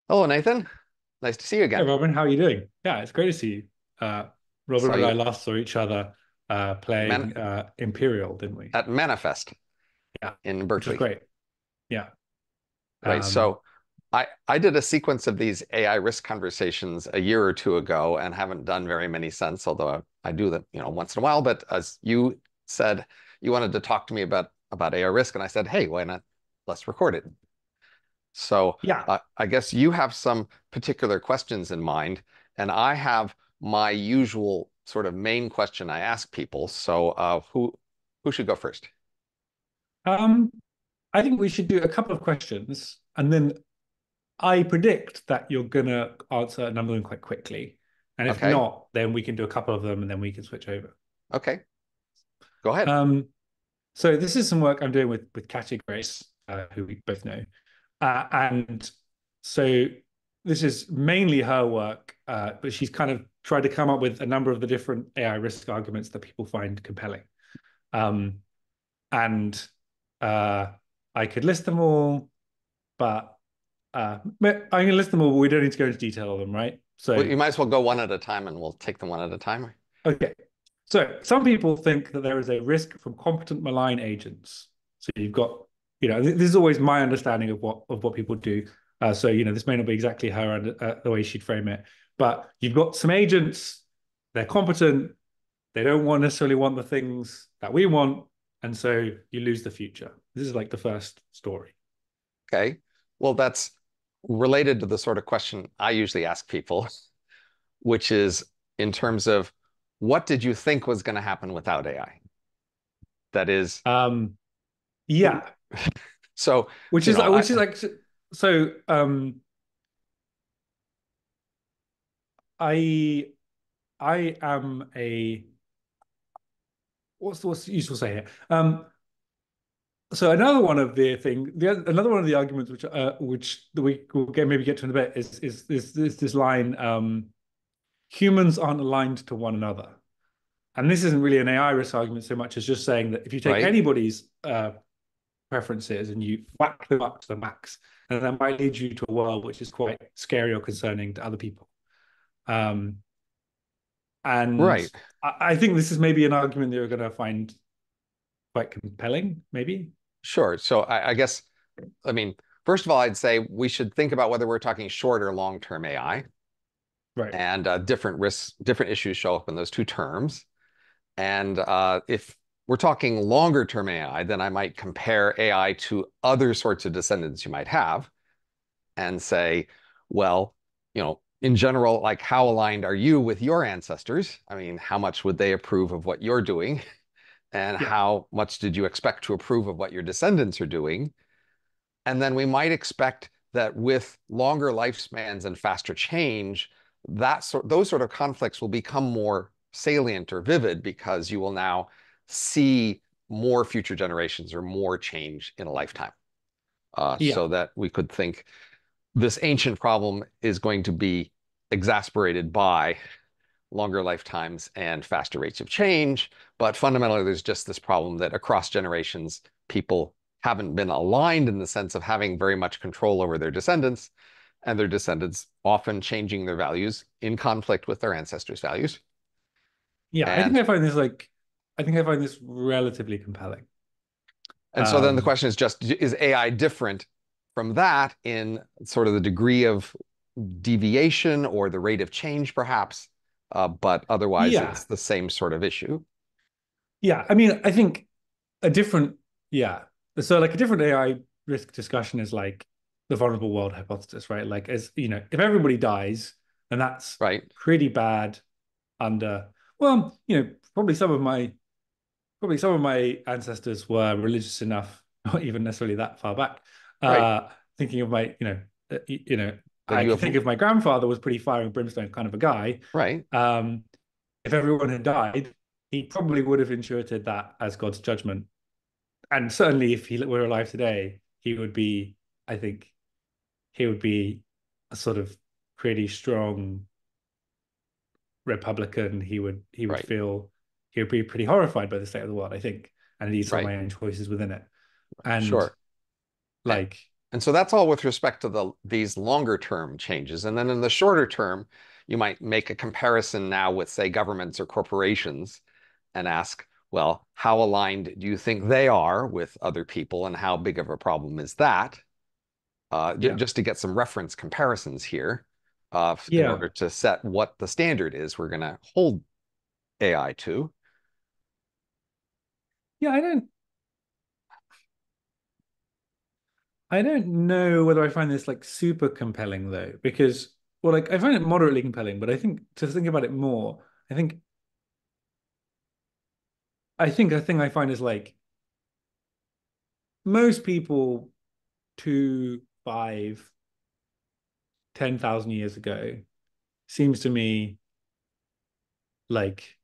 Hello, Nathan. Nice to see you Hey again. Robin, how are you doing? Yeah, it's great to see you. Robin Saw and I you last saw each other man playing Imperial, didn't we? at Manifest Yeah, in which was Berkeley, great. Yeah. right? Um, So I did a sequence of these AI risk conversations a year or two ago and haven't done very many since, although I do them, once in a while. But as you said, you wanted to talk to me about AI risk, and I said, hey, why not? Let's record it. So yeah. I guess you have some particular questions in mind, and I have my usual sort of main question I ask people. So who should go first? Um, I think we should do a couple of questions, and then I predict that you're gonna answer a number of them quite quickly. And if Okay. not, then we can do a couple of them and then we can switch over. Okay. Go ahead. Um, so this is some work I'm doing with Katia Grace, who we both know. And so this is mainly her work, but she's kind of tried to come up with a number of the different AI risk arguments that people find compelling. Um, and uh, I could list them all, but I'm going to list them all, but we don't need to go into detail of them, right? Well, So, you might as well go one at a time, and we'll take them one at a time. okay. So some people think that there is a risk from competent malign agents. So you've got, this is always my understanding of what people do. So this may not be exactly her the way she'd frame it, but you've got some agents. They're competent. They don't necessarily want the things that we want, and so you lose the future. This is like the first story. Okay. Well, that's related to the sort of question I usually ask people, which is in terms of what did you think was going to happen without AI? That is, Um, who, yeah, so, which you is know, I, which is like so. I I am a what's useful to say here? So another one of another one of the arguments which we will maybe get to in a bit is this line, humans aren't aligned to one another. And this isn't really an AI risk argument so much as just saying that if you take right? anybody's preferences and you whack them up to the max, and that might lead you to a world which is quite scary or concerning to other people. Um, and Right. I think this is maybe an argument that you're going to find quite compelling, maybe. Sure. So I guess, I mean, first of all, I'd say we should think about whether we're talking short or long-term AI, Right. and different risks, different issues show up in those two terms. And if we're talking longer term AI, then I might compare AI to other sorts of descendants you might have and say, well, in general, like how aligned are you with your ancestors? I mean, how much would they approve of what you're doing? And Yeah. how much did you expect to approve of what your descendants are doing? And then we might expect that with longer lifespans and faster change, those sort of conflicts will become more salient or vivid because you will now see more future generations or more change in a lifetime. Yeah. So that we could think this ancient problem is going to be exasperated by longer lifetimes and faster rates of change. But fundamentally, there's just this problem that across generations, people haven't been aligned in the sense of having very much control over their descendants, and their descendants often changing their values in conflict with their ancestors' values. Yeah. And I think I find this relatively compelling. and so then the Um, question is just, is AI different from that in sort of the degree of deviation or the rate of change, perhaps? But otherwise, yeah. it's the same sort of issue. Yeah. I mean, I think a different, yeah. So like a different AI risk discussion is like the vulnerable world hypothesis, right? Like as if everybody dies, and that's Right? pretty bad under, well, probably some of my ancestors were religious enough, not even necessarily that far back. Right. Thinking of That I you can have, think of my grandfather was pretty fire and brimstone kind of a guy. right? Um, if everyone had died, he probably would have intuited that as God's judgment. And certainly, if he were alive today, I think, he would be a sort of pretty strong Republican. Right. He would be pretty horrified by the state of the world, I think, and indeed some of Right. my own choices within it. And Sure. And like, And so that's all with respect to these longer term changes. And then in the shorter term, you might make a comparison now with, say, governments or corporations and ask, well, how aligned do you think they are with other people and how big of a problem is that? Yeah. Just to get some reference comparisons here in Yeah. order to set what the standard is we're going to hold AI to. Yeah, I don't know whether I find this like super compelling though, because well, like I find it moderately compelling, but I think to think about it more, I think a thing I find is like most people 2, 5, 10,000 years ago seems to me like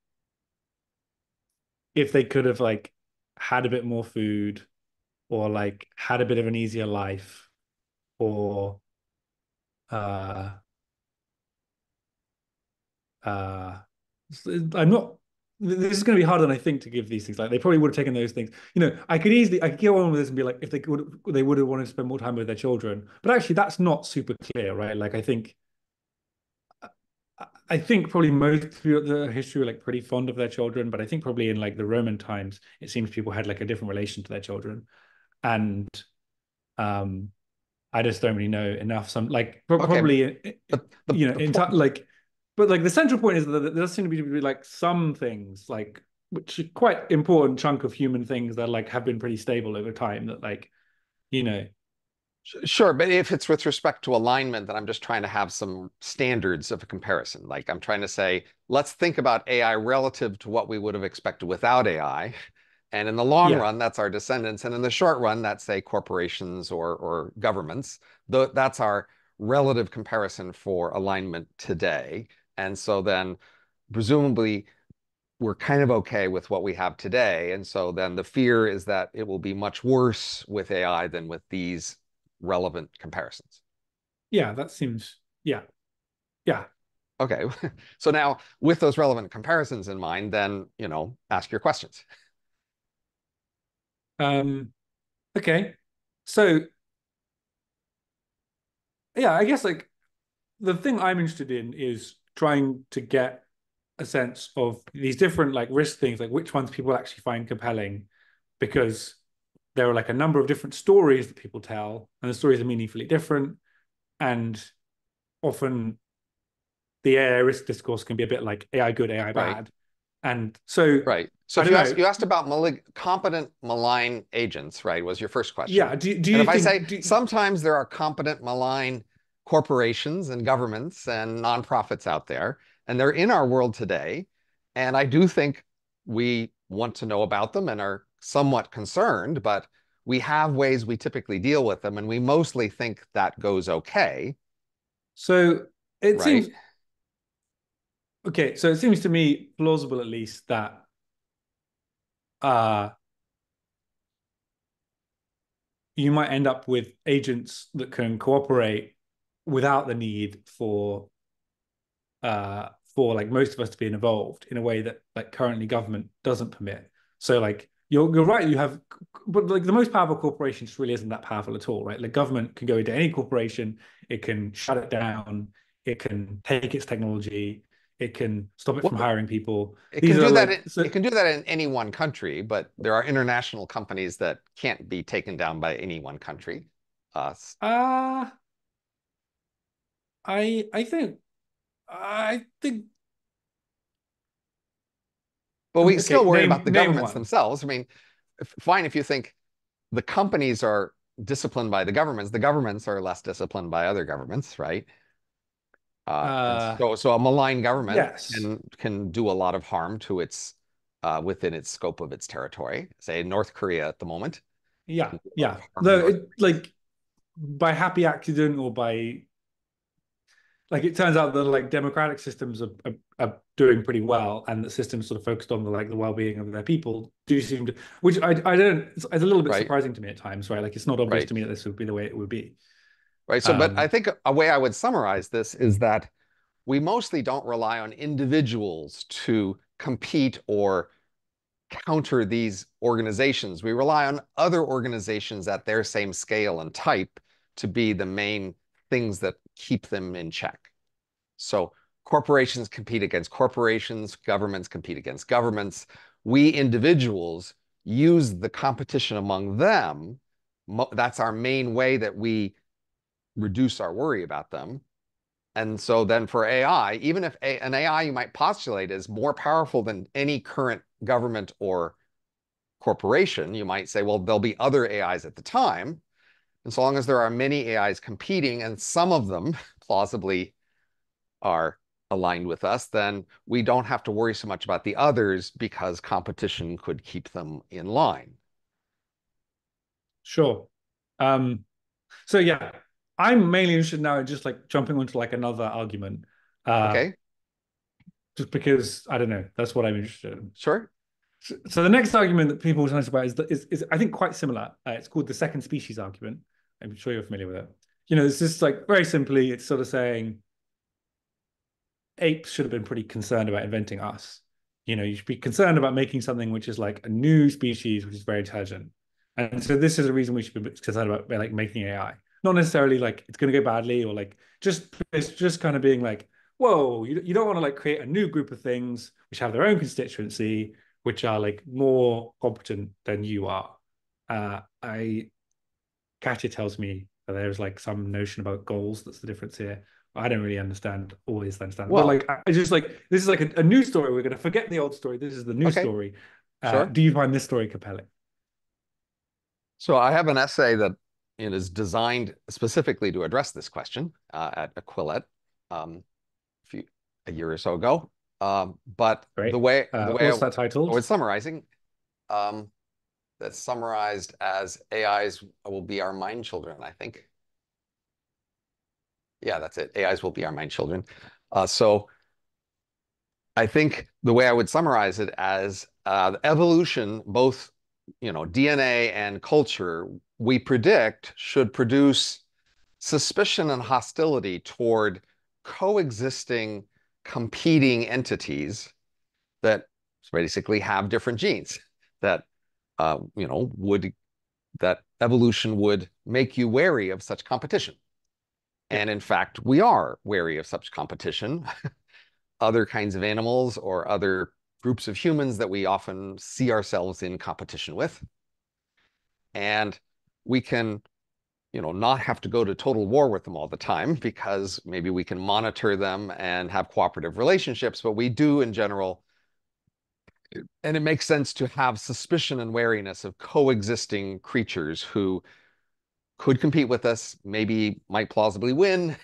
if they could have like had a bit more food or like had a bit of an easier life or uh uh I'm not this is going to be harder than I think to give these things. Like they probably would have taken those things. I could go on with this and be like, if they would have wanted to spend more time with their children. But actually, that's not super clear, right? Like I think probably most people the history were like pretty fond of their children, but I think probably in like the Roman times, it seems people had like a different relation to their children, and um, I just don't really know enough. Some like Okay, probably but the, the point, like, but like the central point is that there does seem to be like some things like which are quite important chunk of human things that like have been pretty stable over time. That like you know, sure, but if it's with respect to alignment, then I'm just trying to have some standards of a comparison. Like I'm trying to say, let's think about AI relative to what we would have expected without AI. And in the long yeah, run, that's our descendants. And in the short run, that's, say, corporations or governments. That's our relative comparison for alignment today. And so then presumably we're kind of okay with what we have today. And so then the fear is that it will be much worse with AI than with these relevant comparisons. yeah, that seems yeah, yeah. Okay. So now with those relevant comparisons in mind, then, ask your questions. Um, okay, so yeah, I guess like the thing I'm interested in is trying to get a sense of these different like risk things, like which ones people actually find compelling, because there are like a number of different stories that people tell, and the stories are meaningfully different, and often the AI risk discourse can be a bit like AI good, AI Right. bad, and so Right. So I if don't know. you asked about competent malign agents, right, was your first question. Yeah, do And you if I think say sometimes there are competent malign corporations and governments and nonprofits out there, and they're in our world today, and I do think we want to know about them and are somewhat concerned, but we have ways we typically deal with them, and we mostly think that goes okay, so? It right? seems okay. So it seems to me plausible, at least, that uh you might end up with agents that can cooperate without the need for like most of us to be involved in a way that like currently government doesn't permit. So like you're right, you have but like the most powerful corporation just really isn't that powerful at all, right? Like government can go into any corporation, it can shut it down, it can take its technology, it can stop it from Well, hiring people. it These can are do that like so it can do that in any one country, but there are international companies that can't be taken down by any one country. uh I think But we okay, still worry about the name governments one. themselves. I mean, fine if you think the companies are disciplined by the governments are less disciplined by other governments, right? And Uh so a malign government yes. can do a lot of harm to its within its scope of its territory. Say North Korea at the moment Yeah, can do a lot of yeah. harm in Though North it Korea. like by happy accident or by like it turns out that like democratic systems are doing pretty well, and the systems sort of focused on the like the well-being of their people do seem to, which I don't. It's a little bit Right, surprising to me at times, right? Like it's not obvious right, to me that this would be the way it would be. right. So, but I Um, think a way I would summarize this is that we mostly don't rely on individuals to compete or counter these organizations. We rely on other organizations at their same scale and type to be the main things that keep them in check. So corporations compete against corporations, governments compete against governments. We individuals use the competition among them. That's our main way that we reduce our worry about them. And so then for AI, even if an AI you might postulate is more powerful than any current government or corporation, you might say, well, there'll be other AIs at the time. And so long as there are many AIs competing and some of them plausibly are aligned with us, then we don't have to worry so much about the others because competition could keep them in line. Sure. So yeah, I'm mainly interested now in just like jumping onto like another argument. Uh, Okay, just because I don't know, that's what I'm interested in. sure. So the next argument that people talk about is I think quite similar. It's called the second species argument. I'm sure you're familiar with it. It's just like very simply, it's sort of saying apes should have been pretty concerned about inventing us. You should be concerned about making something which is like a new species, which is very intelligent. And so this is a reason we should be concerned about like making AI. Not necessarily like it's going to go badly or like just it's just kind of being like, whoa, you don't want to like create a new group of things which have their own constituency, which are like more competent than you are. I Katya tells me that there's like some notion about goals that's the difference here. I don't really always understand. But Well, like, I just like, this is like a new story. We're going to forget the old story. This is the new okay, story. sure. Do you find this story compelling? So I have an essay that is designed specifically to address this question at a Quillette um, a year or so ago. But Right. the way What's that I titled? was summarizing, um, that's summarized as AIs will be our mind children, I think. Yeah, that's it. AIs will be our mind children. So I think the way I would summarize it as evolution, both DNA and culture, we predict should produce suspicion and hostility toward coexisting, competing entities that basically have different genes that would that evolution would make you wary of such competition. Yeah. And in fact, we are wary of such competition. Other kinds of animals or other groups of humans that we often see ourselves in competition with. And we can, not have to go to total war with them all the time because maybe we can monitor them and have cooperative relationships, but we do in general. And it makes sense to have suspicion and wariness of coexisting creatures who could compete with us, maybe might plausibly win,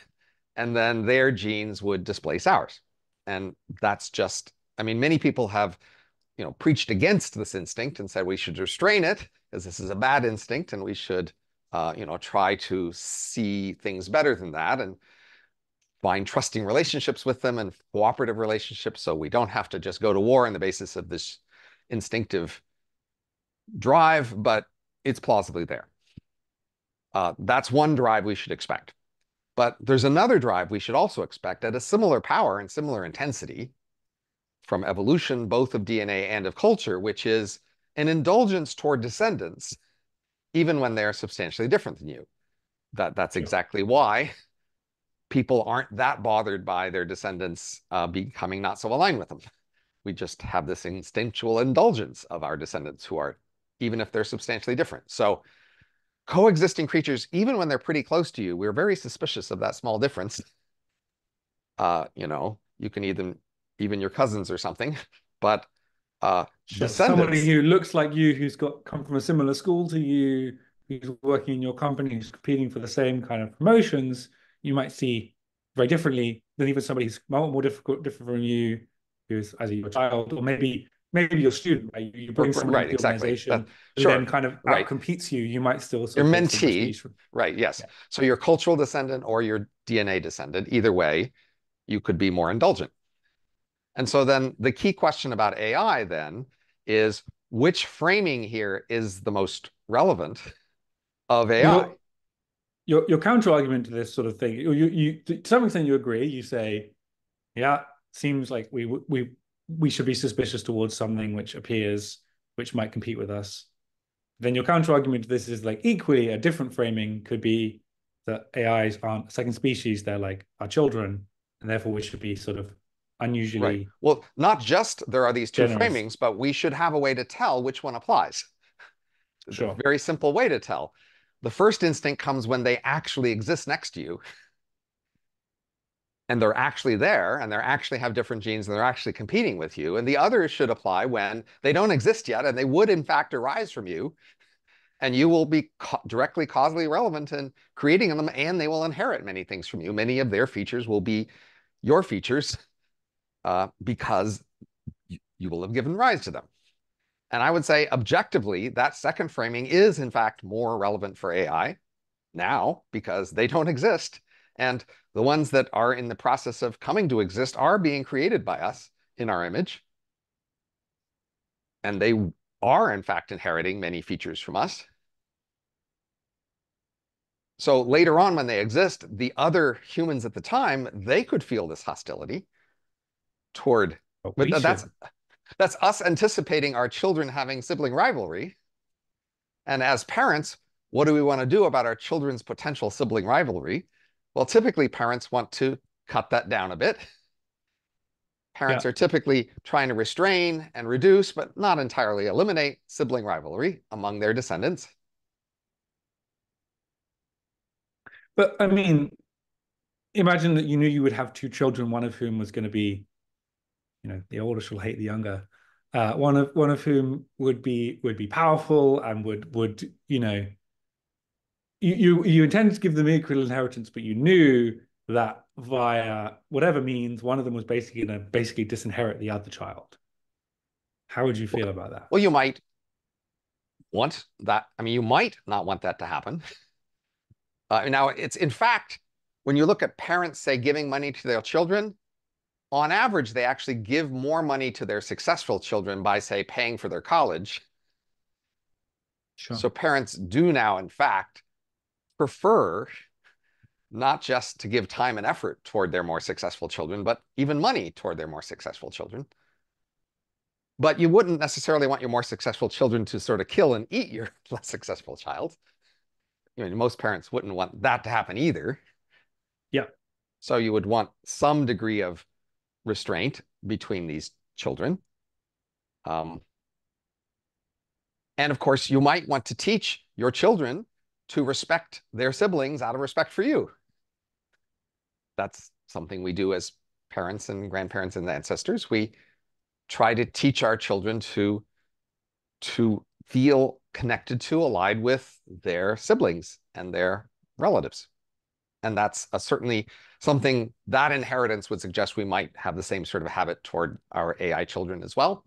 and then their genes would displace ours. And that's just, I mean, many people have, preached against this instinct and said we should restrain it because this is a bad instinct and we should, try to see things better than that and find trusting relationships with them and cooperative relationships so we don't have to just go to war on the basis of this instinctive drive, but it's plausibly there. That's one drive we should expect. But there's another drive we should also expect at a similar power and similar intensity from evolution, both of DNA and of culture, which is an indulgence toward descendants, even when they're substantially different than you. That's Sure. exactly why people aren't that bothered by their descendants becoming not so aligned with them. We just have this instinctual indulgence of our descendants who are, even if they're substantially different. So coexisting creatures, even when they're pretty close to you, we're very suspicious of that small difference. You can even your cousins or something, but Sure. Somebody descendants, who looks like you, who's come from a similar school to you, who's working in your company, who's competing for the same kind of promotions, you might see very differently than even somebody who's more different from you, who's as your child, or maybe your student, right? You bring someone right, into the exactly. organization who then Sure, kind of right. outcompetes you. You might still Your sort of hold some mentee, prestige. right, yes. Yeah. So your cultural descendant or your DNA descendant, either way, you could be more indulgent. And so then the key question about AI then is which framing here is the most relevant of AI? Your your counter argument to this sort of thing, you to some extent you agree. You say, yeah, seems like we should be suspicious towards something which might compete with us. Then your counter argument to this is like equally a different framing could be that AIs aren't a second species, they're like our children, and therefore we should be sort of Right. unusually Well, not just there are these two generous. framings, but we should have a way to tell which one applies. The Sure. very simple way to tell. The first instinct comes when they actually exist next to you and they're actually there and they actually have different genes and they're actually competing with you. And the others should apply when they don't exist yet and they would in fact arise from you and you will be directly causally relevant in creating them and they will inherit many things from you. Many of their features will be your features because you will have given rise to them. And I would say objectively, that second framing is in fact more relevant for AI now because they don't exist. And the ones that are in the process of coming to exist are being created by us in our image. And they are in fact inheriting many features from us. So later on when they exist, the other humans at the time, they could feel this hostility toward, But but we should. that's us anticipating our children having sibling rivalry. And as parents, what do we want to do about our children's potential sibling rivalry? Well, typically parents want to cut that down a bit. Parents Yeah. are typically trying to restrain and reduce, but not entirely eliminate sibling rivalry among their descendants. But I mean, imagine that you knew you would have two children, one of whom was going to be, the older shall hate the younger. One of whom would be powerful and would you intended to give them equal inheritance, but you knew that via whatever means, one of them was basically going to basically disinherit the other child. How would you feel about that? Well, you might want that. I mean, you might not want that to happen. Now, it's in fact, when you look at parents, say, giving money to their children, on average, they actually give more money to their successful children by, say, paying for their college. Sure. So parents do now, in fact, prefer not just to give time and effort toward their more successful children, but even money toward their more successful children. But you wouldn't necessarily want your more successful children to sort of kill and eat your less successful child. Most parents wouldn't want that to happen either. Yeah. So you would want some degree of restraint between these children. Um, and of course, you might want to teach your children to respect their siblings out of respect for you. That's something we do as parents and grandparents and ancestors. We try to teach our children to feel connected to, allied with their siblings and their relatives. And that's certainly something that inheritance would suggest we might have the same sort of habit toward our AI children as well,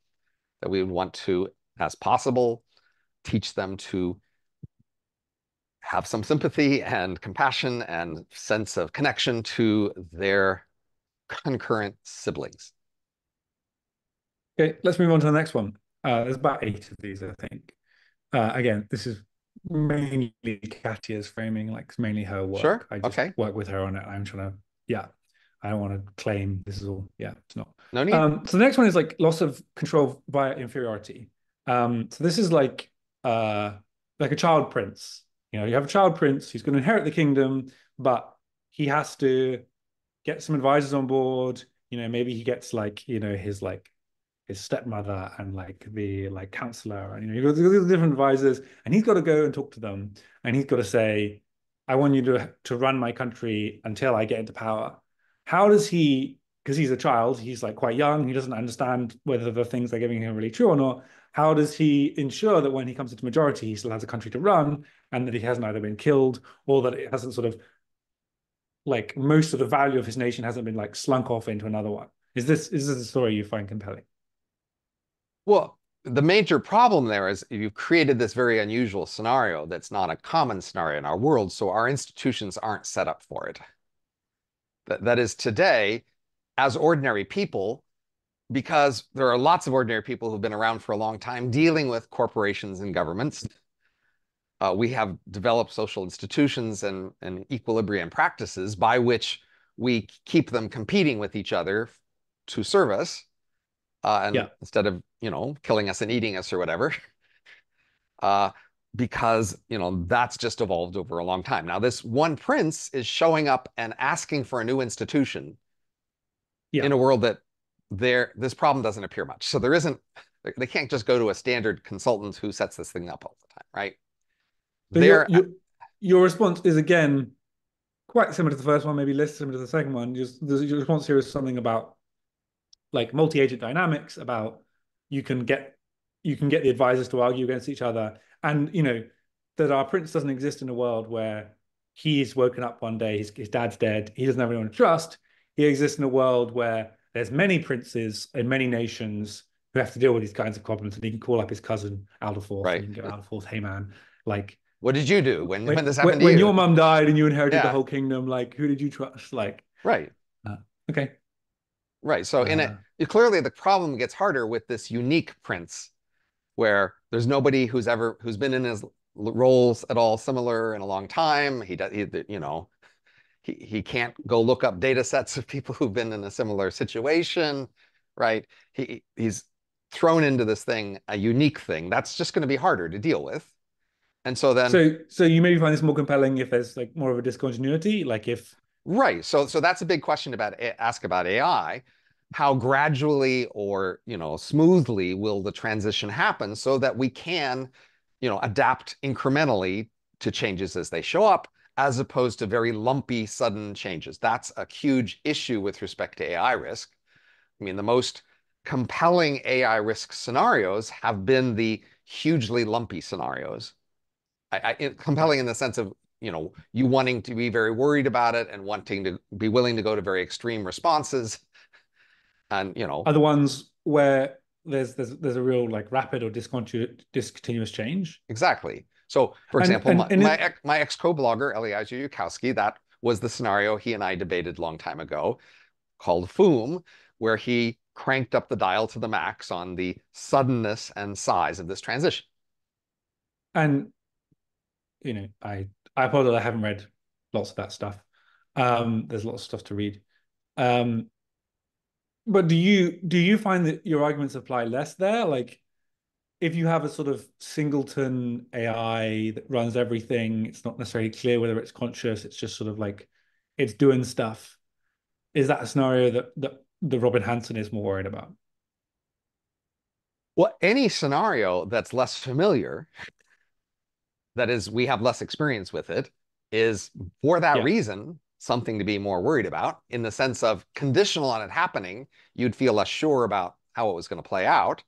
that we would want to, as possible, teach them to have some sympathy and compassion and sense of connection to their concurrent siblings. Okay, let's move on to the next one. There's about eight of these, I think. Again, this is mainly Katya's framing, like it's mainly her Sure. work. I just Okay. work with her on it. I'm trying to, yeah, I don't want to claim this is all. Yeah, it's not. No need. So the next one is like loss of control via inferiority. So this is like a child prince. You have a child prince. He's going to inherit the kingdom, but he has to get some advisors on board. Maybe he gets his stepmother and like the like counselor, and you've got the different advisors, and he's got to go and talk to them, and he's got to say, I want you to run my country until I get into power. How does he, because he's a child, he's like quite young, he doesn't understand whether the things they're giving him are really true or not. How does he ensure that when he comes into majority, he still has a country to run, and that he hasn't either been killed or that it hasn't sort of like most of the value of his nation hasn't been like slunk off into another one? Is this a story you find compelling? Well, the major problem there is you've created this very unusual scenario that's not a common scenario in our world, so our institutions aren't set up for it. That is today, as ordinary people, because there are lots of ordinary people who've been around for a long time dealing with corporations and governments. We have developed social institutions and equilibrium practices by which we keep them competing with each other to serve us, and Yeah. instead of killing us and eating us or whatever. Uh, because, that's just evolved over a long time. Now, this one prince is showing up and asking for a new institution Yeah. in a world that this problem doesn't appear much. So they can't just go to a standard consultant who sets this thing up all the time, right? So your They're your your response is again quite similar to the first one, maybe less similar to the second one. Just your response here is something about like multi-agent dynamics, about you can get you can get the advisors to argue against each other, and that our prince doesn't exist in a world where he's woken up one day, his dad's dead, he doesn't have anyone to trust. He exists in a world where there's many princes in many nations who have to deal with these kinds of problems, and he can call up his cousin out of forth, and right. he can go out of forth, hey man, like What did you do when when this happened to when you? your mum died and you inherited the Yeah, whole kingdom, like who did you trust? Like, right. uh, okay, Right. So uh, clearly the problem gets harder with this unique prince where there's nobody who's been in his roles at all similar in a long time. He can't go look up data sets of people who've been in a similar situation, right? He's thrown into this thing, a unique thing. That's just going to be harder to deal with. And so then so you maybe find this more compelling if there's like more of a discontinuity, like if right. So that's a big question ask about AI. How gradually or, smoothly will the transition happen so that we can, adapt incrementally to changes as they show up, as opposed to very lumpy, sudden changes. That's a huge issue with respect to AI risk. I mean, the most compelling AI risk scenarios have been the hugely lumpy scenarios. right, Compelling in the sense of you wanting to be very worried about it and wanting to be willing to go to very extreme responses and are the ones where there's a real like rapid or discontinuous change, exactly. So for and example, and and it my ex co-blogger Eliezer Yudkowsky, that was the scenario he and I debated a long time ago, called FOOM, where he cranked up the dial to the max on the suddenness and size of this transition. and I apologize, I haven't read lots of that stuff. There's lots of stuff to read. Um, but do you find that your arguments apply less there? Like if you have a sort of singleton AI that runs everything, it's not necessarily clear whether it's conscious, it's just sort of like it's doing stuff. Is that a scenario that the Robin Hanson is more worried about? Well, any scenario that's less familiar, that is, we have less experience with it, is for that Yeah, reason something to be more worried about in the sense of conditional on it happening, you'd feel less sure about how it was going to play out.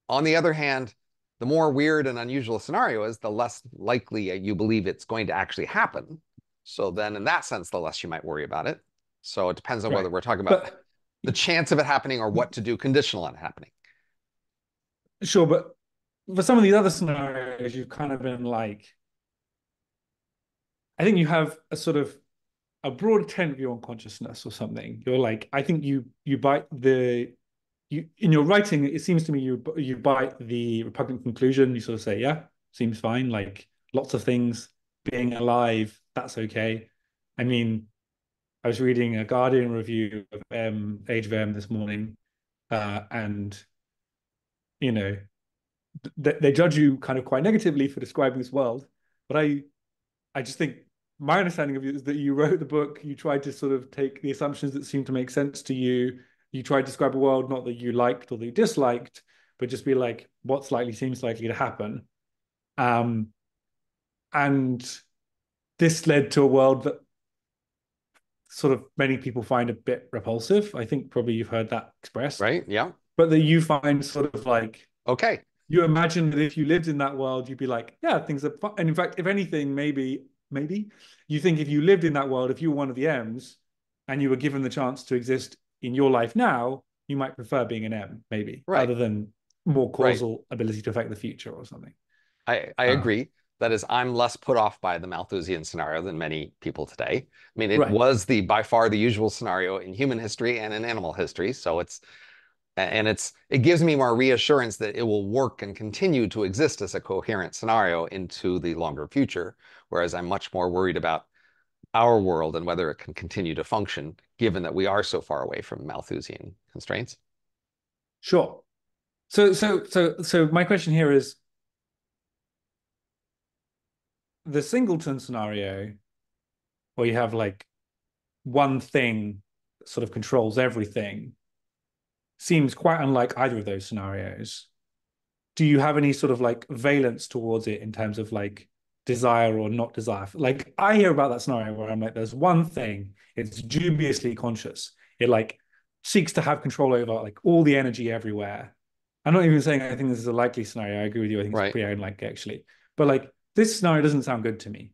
On the other hand, the more weird and unusual a scenario is, the less likely you believe it's going to actually happen. So then, in that sense, the less you might worry about it. So it depends on whether right. we're talking about But the chance of it happening or what to do conditional on it happening. sure, but for some of these other scenarios, you've kind of been like, I think you have a sort of a broad tent view on consciousness or something. You're like, I think you bite the you in your writing, it seems to me you bite the repugnant conclusion. You sort of say, yeah, seems fine. Like lots of things, being alive, that's okay. I mean, I was reading a Guardian review of Age of M this morning, and you know they judge you kind of quite negatively for describing this world. But I just think my understanding of you is that you wrote the book, you tried to sort of take the assumptions that seem to make sense to you. You tried to describe a world not that you liked or that you disliked, but just be like, what's likely seems likely to happen. Um, and this led to a world that sort of many people find a bit repulsive. I think probably you've heard that expressed, Right? Yeah. but that you find sort of like Okay. you imagine that if you lived in that world, you'd be like, yeah, things are fine. And in fact, if anything, maybe you think if you lived in that world, if you were one of the M's and you were given the chance to exist in your life now, you might prefer being an M, maybe, Right. other than more Right. causal ability to affect the future or something. I Uh, agree. That is, I'm less put off by the Malthusian scenario than many people today. I mean, it right. was the by far the usual scenario in human history and in animal history. So it gives me more reassurance that it will work and continue to exist as a coherent scenario into the longer future. Whereas I'm much more worried about our world and whether it can continue to function, given that we are so far away from Malthusian constraints. Sure. So my question here is, the Singleton scenario, where you have like one thing that sort of controls everything, seems quite unlike either of those scenarios. Do you have any sort of like valence towards it in terms of like desire or not desire? Like I hear about that scenario where I'm like, there's one thing, it's dubiously conscious. It like seeks to have control over like all the energy everywhere. I'm not even saying I think this is a likely scenario. I agree with you. I think it's Right. pretty unlikely actually. But like this scenario doesn't sound good to me.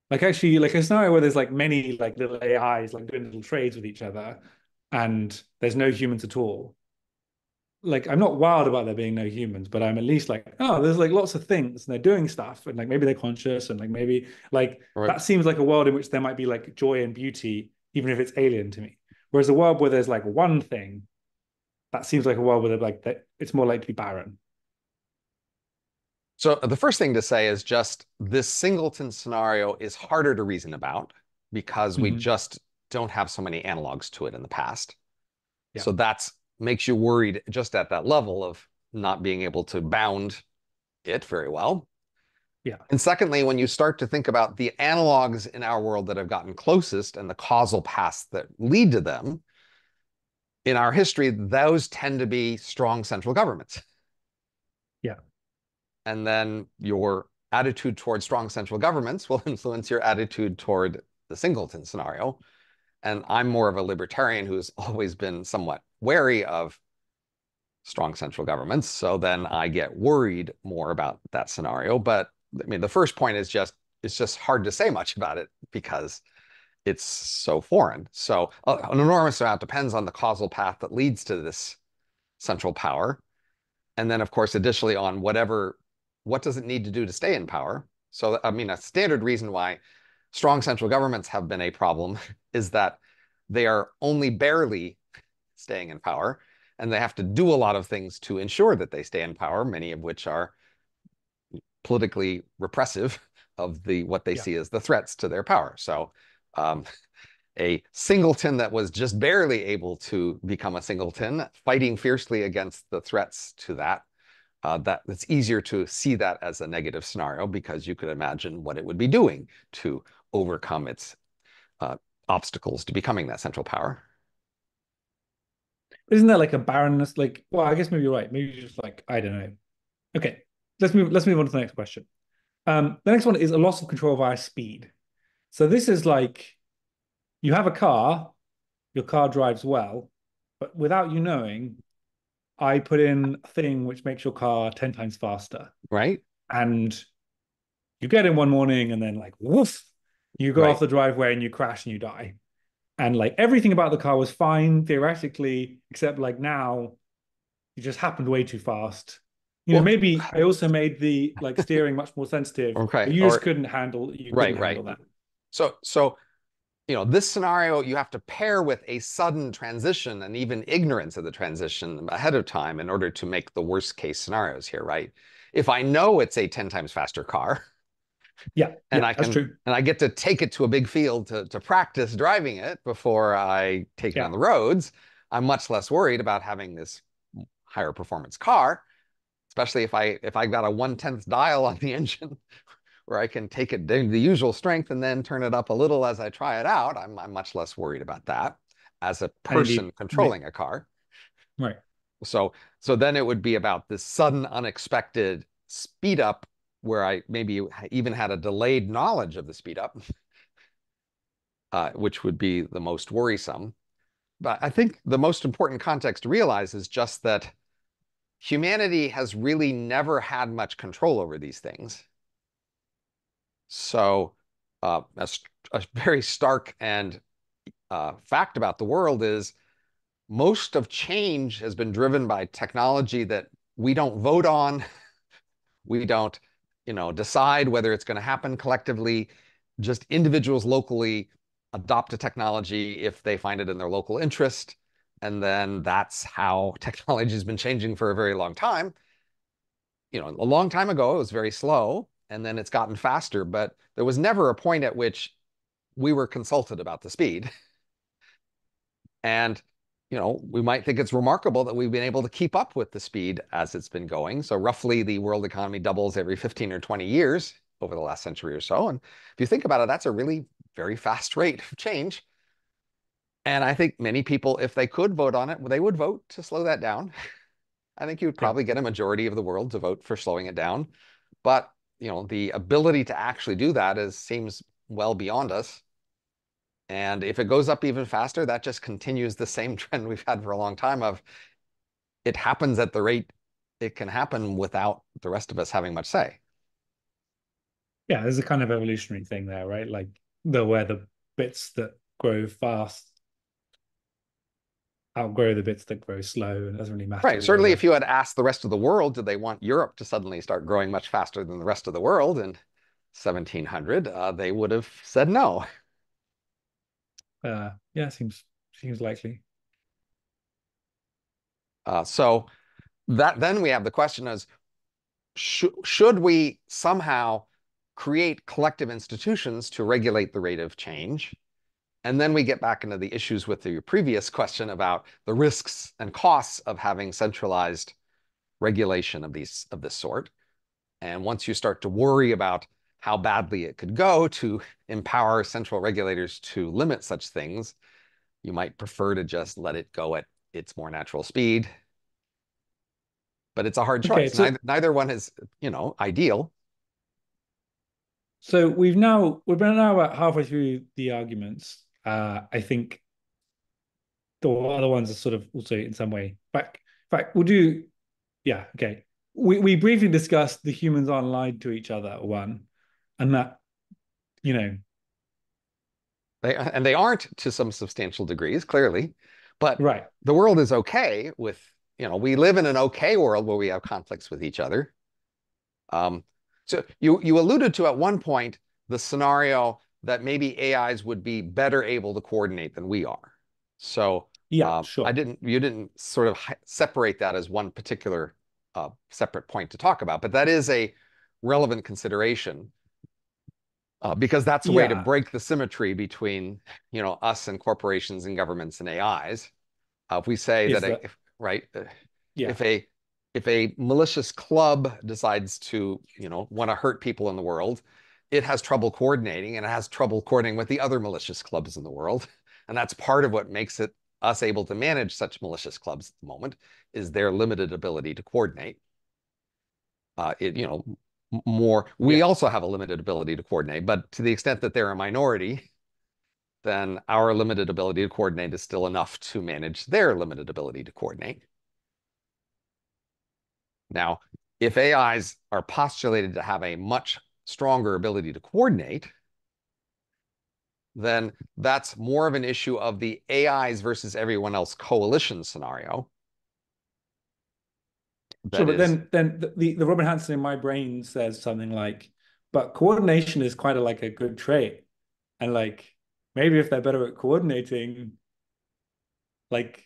Like actually, like a scenario where there's like many like little AIs like doing little trades with each other, and there's no humans at all. Like I'm not wild about there being no humans, but I'm at least like, oh, there's like lots of things and they're doing stuff, and like maybe they're conscious, and like maybe like Right. that seems like a world in which there might be like joy and beauty, even if it's alien to me. Whereas a world where there's like one thing, that seems like a world where like that it's more likely to be barren. So the first thing to say is just this singleton scenario is harder to reason about because we Mhm. just don't have so many analogs to it in the past. Yeah, So that's makes you worried just at that level of not being able to bound it very well. yeah, And secondly, when you start to think about the analogs in our world that have gotten closest and the causal paths that lead to them, in our history, those tend to be strong central governments. yeah. And then your attitude toward strong central governments will influence your attitude toward the singleton scenario. And I'm more of a libertarian who's always been somewhat wary of strong central governments. So then I get worried more about that scenario. But I mean, the first point is just it's just hard to say much about it because it's so foreign. So an enormous amount depends on the causal path that leads to this central power. And then, of course, additionally on what does it need to do to stay in power? So, I mean, a standard reason why strong central governments have been a problem is that they are only barely staying in power, and they have to do a lot of things to ensure that they stay in power, many of which are politically repressive of what they Yeah. see as the threats to their power. So, um, a singleton that was just barely able to become a singleton, fighting fiercely against the threats to that. That it's easier to see that as a negative scenario because you could imagine what it would be doing to overcome its uh, obstacles to becoming that central power. Isn't that like a barrenness? Like, well, I guess maybe you're right. Maybe you're just like, I don't know. Okay, let's move on to the next question. The next one is a loss of control via speed. So this is like you have a car, your car drives well, but without you knowing, I put in a thing which makes your car 10 times faster. Right? And you get in one morning and then like woof, you go off Right. the driveway and you crash and you die. And like everything about the car was fine theoretically, except like now it just happened way too fast. Well, Maybe I also made the like steering much more sensitive, okay. but you just Or couldn't right, right. handle that. So this scenario you have to pair with a sudden transition and even ignorance of the transition ahead of time in order to make the worst case scenarios here, right? If I know it's a 10 times faster car, Yeah, and yeah, I that's can true. and I get to take it to a big field to practice driving it before I take it on Yeah. the roads, I'm much less worried about having this higher performance car, especially if I got a 1/10th dial on the engine where I can take it down to the usual strength and then turn it up a little as I try it out. I'm much less worried about that as a And person indeed, controlling a car. right. So so then it would be about this sudden unexpected speed up where I maybe even had a delayed knowledge of the speed up, which would be the most worrisome. But I think the most important context to realize is just that humanity has really never had much control over these things. So a very stark and fact about the world is most of change has been driven by technology that we don't vote on. We don't, decide whether it's going to happen collectively. Just individuals locally adopt a technology if they find it in their local interest. And then that's how technology has been changing for a very long time. A long time ago, it was very slow, and then it's gotten faster, but there was never a point at which we were consulted about the speed. And, we might think it's remarkable that we've been able to keep up with the speed as it's been going. So roughly the world economy doubles every 15 or 20 years. over the last century or so. And if you think about it, that's a really very fast rate of change. And I think many people, if they could vote on it, they would vote to slow that down. I think you would Yeah. probably get a majority of the world to vote for slowing it down. But, the ability to actually do that seems well beyond us. And if it goes up even faster, that just continues the same trend we've had for a long time of it happens at the rate it can happen without the rest of us having much say. Yeah, there's a kind of evolutionary thing there, right? Like where the bits that grow fast outgrow the bits that grow slow, and it doesn't really matter Right. Certainly, whether. if you had asked the rest of the world, did they want Europe to suddenly start growing much faster than the rest of the world in 1700, they would have said no. Yeah, seems likely. So that then we have the question is, should we somehow create collective institutions to regulate the rate of change? And then we get back into the issues with the previous question about the risks and costs of having centralized regulation of this sort. And once you start to worry about how badly it could go to empower central regulators to limit such things, you might prefer to just let it go at its more natural speed. But it's a hard Okay, choice. so Neither one is, ideal. we've been now about halfway through the arguments. I think the other ones are sort of also in some way back. In fact, we'll do. Yeah, okay. We briefly discussed the humans aren't lied to each other one, and that you know They aren't to some substantial degrees, clearly, but right. the world is okay with, we live in an okay world where we have conflicts with each other. Um, so you alluded to at one point the scenario that maybe AIs would be better able to coordinate than we are. So Yeah, I sure. didn't you didn't sort of separate that as one particular separate point to talk about, but that is a relevant consideration because that's a way to Yeah, break the symmetry between us and corporations and governments and AIs. If we say is that that if right yeah. if a malicious club decides to want to hurt people in the world, it has trouble coordinating and it has trouble coordinating with the other malicious clubs in the world, and that's part of what makes it us able to manage such malicious clubs at the moment is their limited ability to coordinate. It more we Yeah. also have a limited ability to coordinate, but to the extent that they're a minority, then our limited ability to coordinate is still enough to manage their limited ability to coordinate. Now, if AIs are postulated to have a much stronger ability to coordinate, then that's more of an issue of the AIs versus everyone else coalition scenario. Sure, That but is, then the Robin Hanson in my brain says something like, but coordination is quite like a good trait. And like maybe if they're better at coordinating, like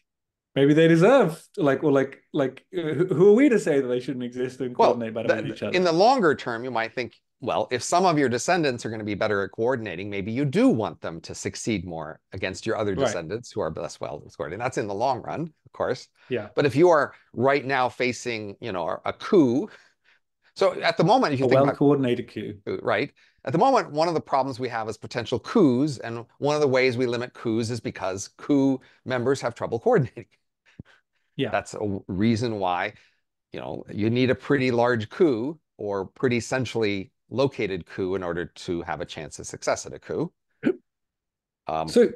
maybe they deserve who are we to say that they shouldn't exist and well, coordinate better with each in other? the longer term, you might think, well, if some of your descendants are going to be better at coordinating, maybe you do want them to succeed more against your other Right. descendants who are less well coordinated. That's in the long run, of course. Yeah. But if you are right now facing, a coup, so at the moment, if you A think about well-coordinated coup. right, at the moment, one of the problems we have is potential coups, and one of the ways we limit coups is because coup members have trouble coordinating. Yeah. That's a reason why you need a pretty large coup or pretty centrally located coup in order to have a chance of success at a coup. Um, So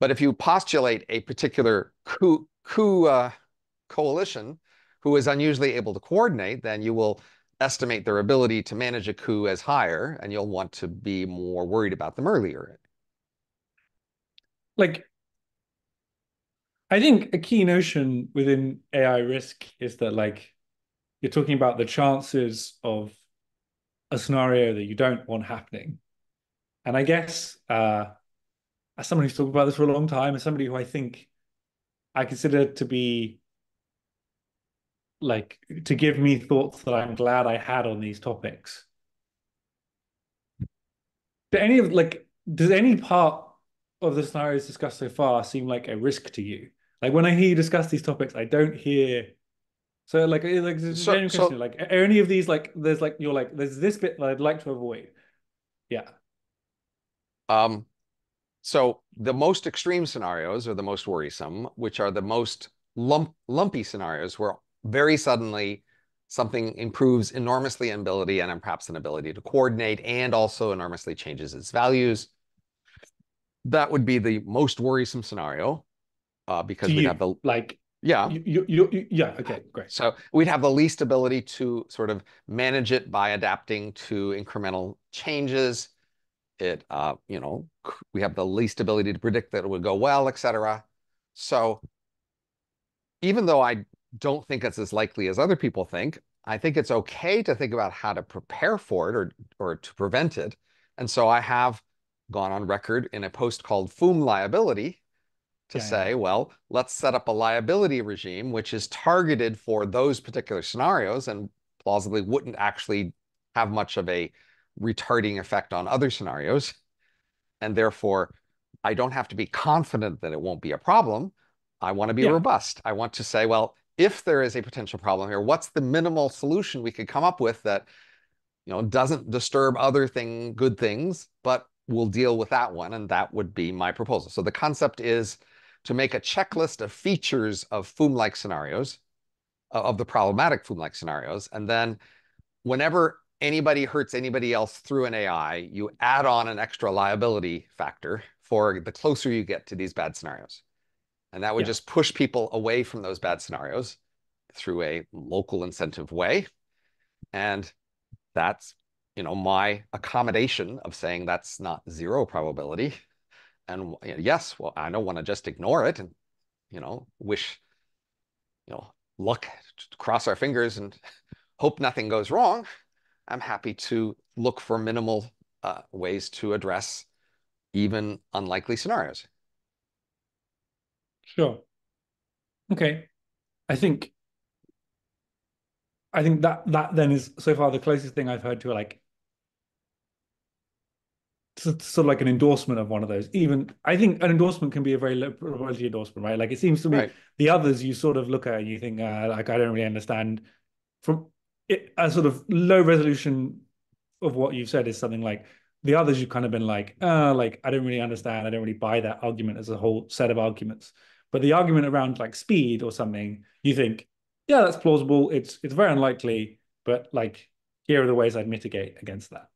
but if you postulate a particular coup coalition who is unusually able to coordinate, then you will estimate their ability to manage a coup as higher, and you'll want to be more worried about them earlier. like I think a key notion within AI risk is that like you're talking about the chances of a scenario that you don't want happening. And I guess as someone who's talked about this for a long time, as somebody who I think I consider to be like to give me thoughts that I'm glad I had on these topics. Do any of like does any part of the scenarios discussed so far seem like a risk to you? Like when I hear you discuss these topics, I don't hear so like it's a So, genuine question. so Like are any of these like there's like you're like there's this bit that I'd like to avoid. Yeah. Um, so the most extreme scenarios are the most worrisome, which are the most lumpy scenarios where very suddenly something improves enormously in ability and in perhaps an ability to coordinate and also enormously changes its values. That would be the most worrisome scenario To because we'd have you, the, like yeah. yeah, okay, great. So we'd have the least ability to sort of manage it by adapting to incremental changes. We have the least ability to predict that it would go well, et cetera. So even though I don't think it's as likely as other people think, I think it's okay to think about how to prepare for it or to prevent it. And so I have gone on record in a post called FOOM liability to Yeah, yeah, say, well, let's set up a liability regime which is targeted for those particular scenarios and plausibly wouldn't actually have much of a retarding effect on other scenarios. And therefore, I don't have to be confident that it won't be a problem. I want to be yeah, robust. I want to say, well, if there is a potential problem here, what's the minimal solution we could come up with that doesn't disturb good things, but we'll deal with that one, and that would be my proposal. So the concept is to make a checklist of features of FOOM-like scenarios, of the problematic FOOM-like scenarios, and then whenever anybody hurts anybody else through an AI, you add on an extra liability factor for the closer you get to these bad scenarios. And that would yeah, just push people away from those bad scenarios through a local incentive way. And that's, my accommodation of saying that's not zero probability. And yes, well, I don't want to just ignore it and, wish, luck, cross our fingers and hope nothing goes wrong. I'm happy to look for minimal ways to address even unlikely scenarios. sure. Okay. I think that then is so far the closest thing I've heard to like sort of like an endorsement of one of those. Even I think an endorsement can be a very low probability endorsement, right? Like it seems to me Right. the others you sort of look at and you think like I don't really understand from it, a sort of low resolution of what you've said is something like the others you've kind of been like I don't really understand, I don't really buy that argument as a whole set of arguments. But the argument around like speed or something, you think, yeah, that's plausible. It's very unlikely, but like here are the ways I'd mitigate against that.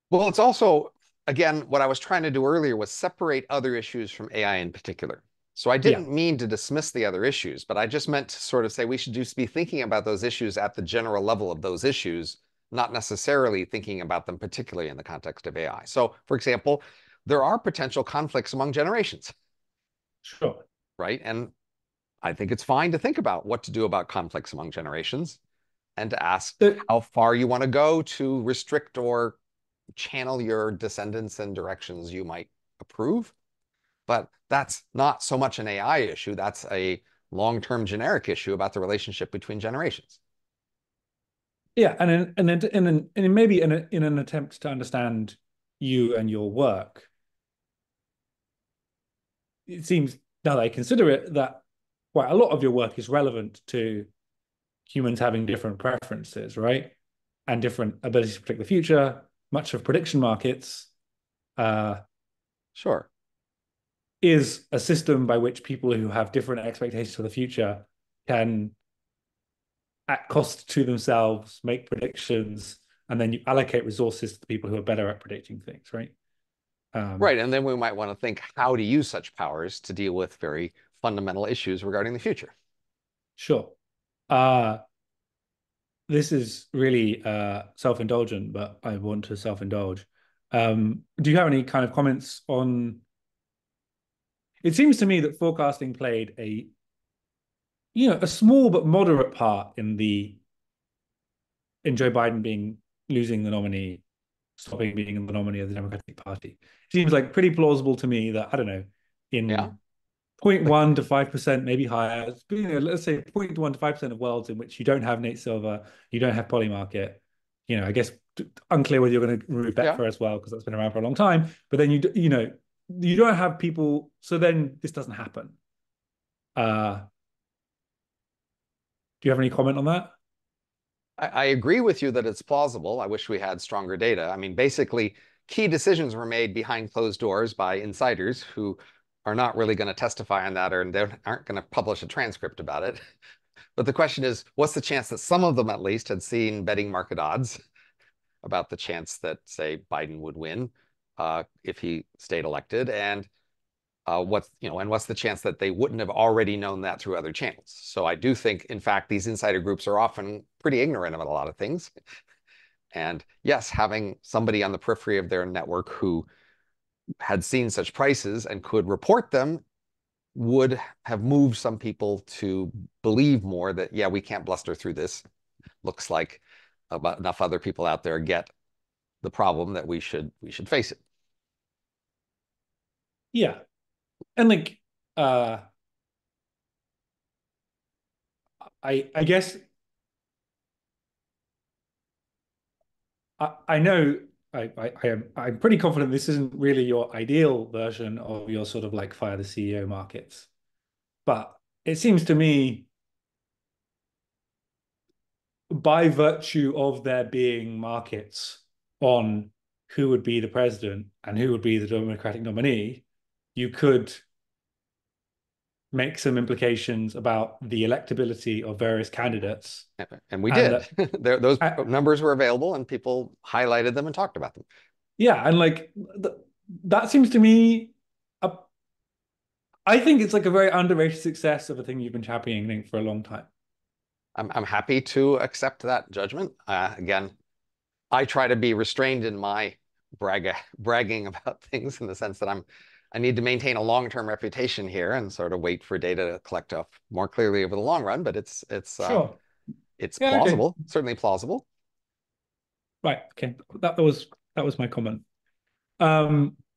Well, it's also, again, what I was trying to do earlier was separate other issues from AI in particular. So I Yeah, didn't mean to dismiss the other issues, but I just meant to sort of say we should just be thinking about those issues at the general level of those issues, not necessarily thinking about them particularly in the context of AI. So, for example, there are potential conflicts among generations, sure. right? And I think it's fine to think about what to do about conflicts among generations and to ask So, how far you want to go to restrict or channel your descendants in directions you might approve. But that's not so much an AI issue. That's a long-term generic issue about the relationship between generations. yeah, and maybe in an attempt to understand you and your work, it seems now that I consider it that quite a lot of your work is relevant to humans having different preferences, right? And different abilities to predict the future. Much of prediction markets uh, Sure. is a system by which people who have different expectations for the future can, at cost to themselves, make predictions, and then you allocate resources to the people who are better at predicting things, right? Um, Right. And then we might want to think how to use such powers to deal with very fundamental issues regarding the future. sure. This is really self-indulgent, but I want to self-indulge. Do you have any kind of comments on? It seems to me that forecasting played a small but moderate part in Joe Biden being losing the nominee, stopping being the nominee of the Democratic Party. It seems like pretty plausible to me that I don't know in Yeah. 0.1 to 5%, maybe higher. Let's say 0.1 to 5% of worlds in which you don't have Nate Silver, you don't have Polymarket. I guess unclear whether you're going to remove Yeah. Betfair as well because that's been around for a long time. But then you don't have people, so then this doesn't happen. Uh, do you have any comment on that? I agree with you that it's plausible. I wish we had stronger data. I mean, basically, key decisions were made behind closed doors by insiders who are not really going to testify on that, or they aren't going to publish a transcript about it. But the question is, what's the chance that some of them at least had seen betting market odds about the chance that, say, Biden would win if he stayed elected, and what's the chance that they wouldn't have already known that through other channels? So I do think, in fact, these insider groups are often pretty ignorant about a lot of things. And yes, having somebody on the periphery of their network who had seen such prices and could report them would have moved some people to believe more that, yeah, we can't bluster through this. Looks like about enough other people out there get the problem that we should face it. Yeah. And like uh I guess I know I'm pretty confident this isn't really your ideal version of your sort of like fire the CEO markets. But it seems to me, by virtue of there being markets on who would be the president and who would be the Democratic nominee, you could make some implications about the electability of various candidates. And we And did. that, Those uh, numbers were available and people highlighted them and talked about them. yeah, and like that seems to me, a, I think it's like a very underrated success of a thing you've been championing for a long time. I'm happy to accept that judgment. Again, I try to be restrained in my bragging about things in the sense that I need to maintain a long-term reputation here and sort of wait for data to collect up more clearly over the long run. But Sure. it's Yeah, okay. plausible, certainly plausible. Right. Okay. That was my comment.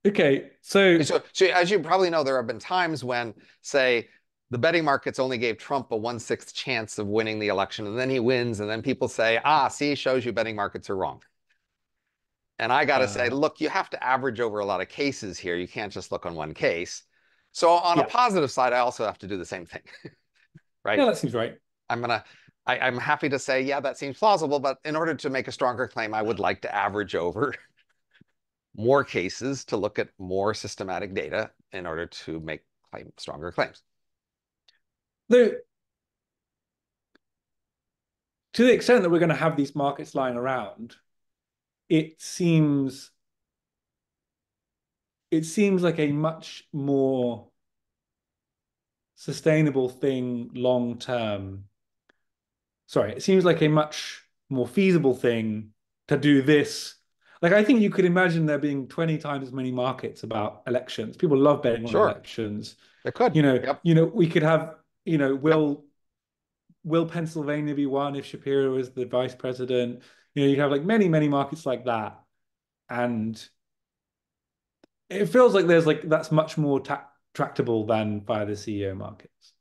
Okay. So So as you probably know, there have been times when, say, the betting markets only gave Trump a 1/6 chance of winning the election, and then he wins, and then people say, ah, see, shows you betting markets are wrong. And I got to say, uh look, you have to average over a lot of cases here. You can't just look on one case. So on a yeah. positive side, I also have to do the same thing, Yeah, right? that seems right. I'm gonna, I'm happy to say, yeah, that seems plausible, but in order to make a stronger claim, I would like to average over more cases to look at more systematic data in order to make stronger claims. Though to the extent that we're going to have these markets lying around, it seems it seems like a much more sustainable thing long term. Sorry, it seems like a much more feasible thing to do this. Like I think you could imagine there being 20 times as many markets about elections. People love betting on Sure, elections. it could. Yep, We could have, yep. will Pennsylvania be won if Shapiro is the vice president? You have like many, many markets like that. And it feels like there's like that's much more tractable than via the CEO markets.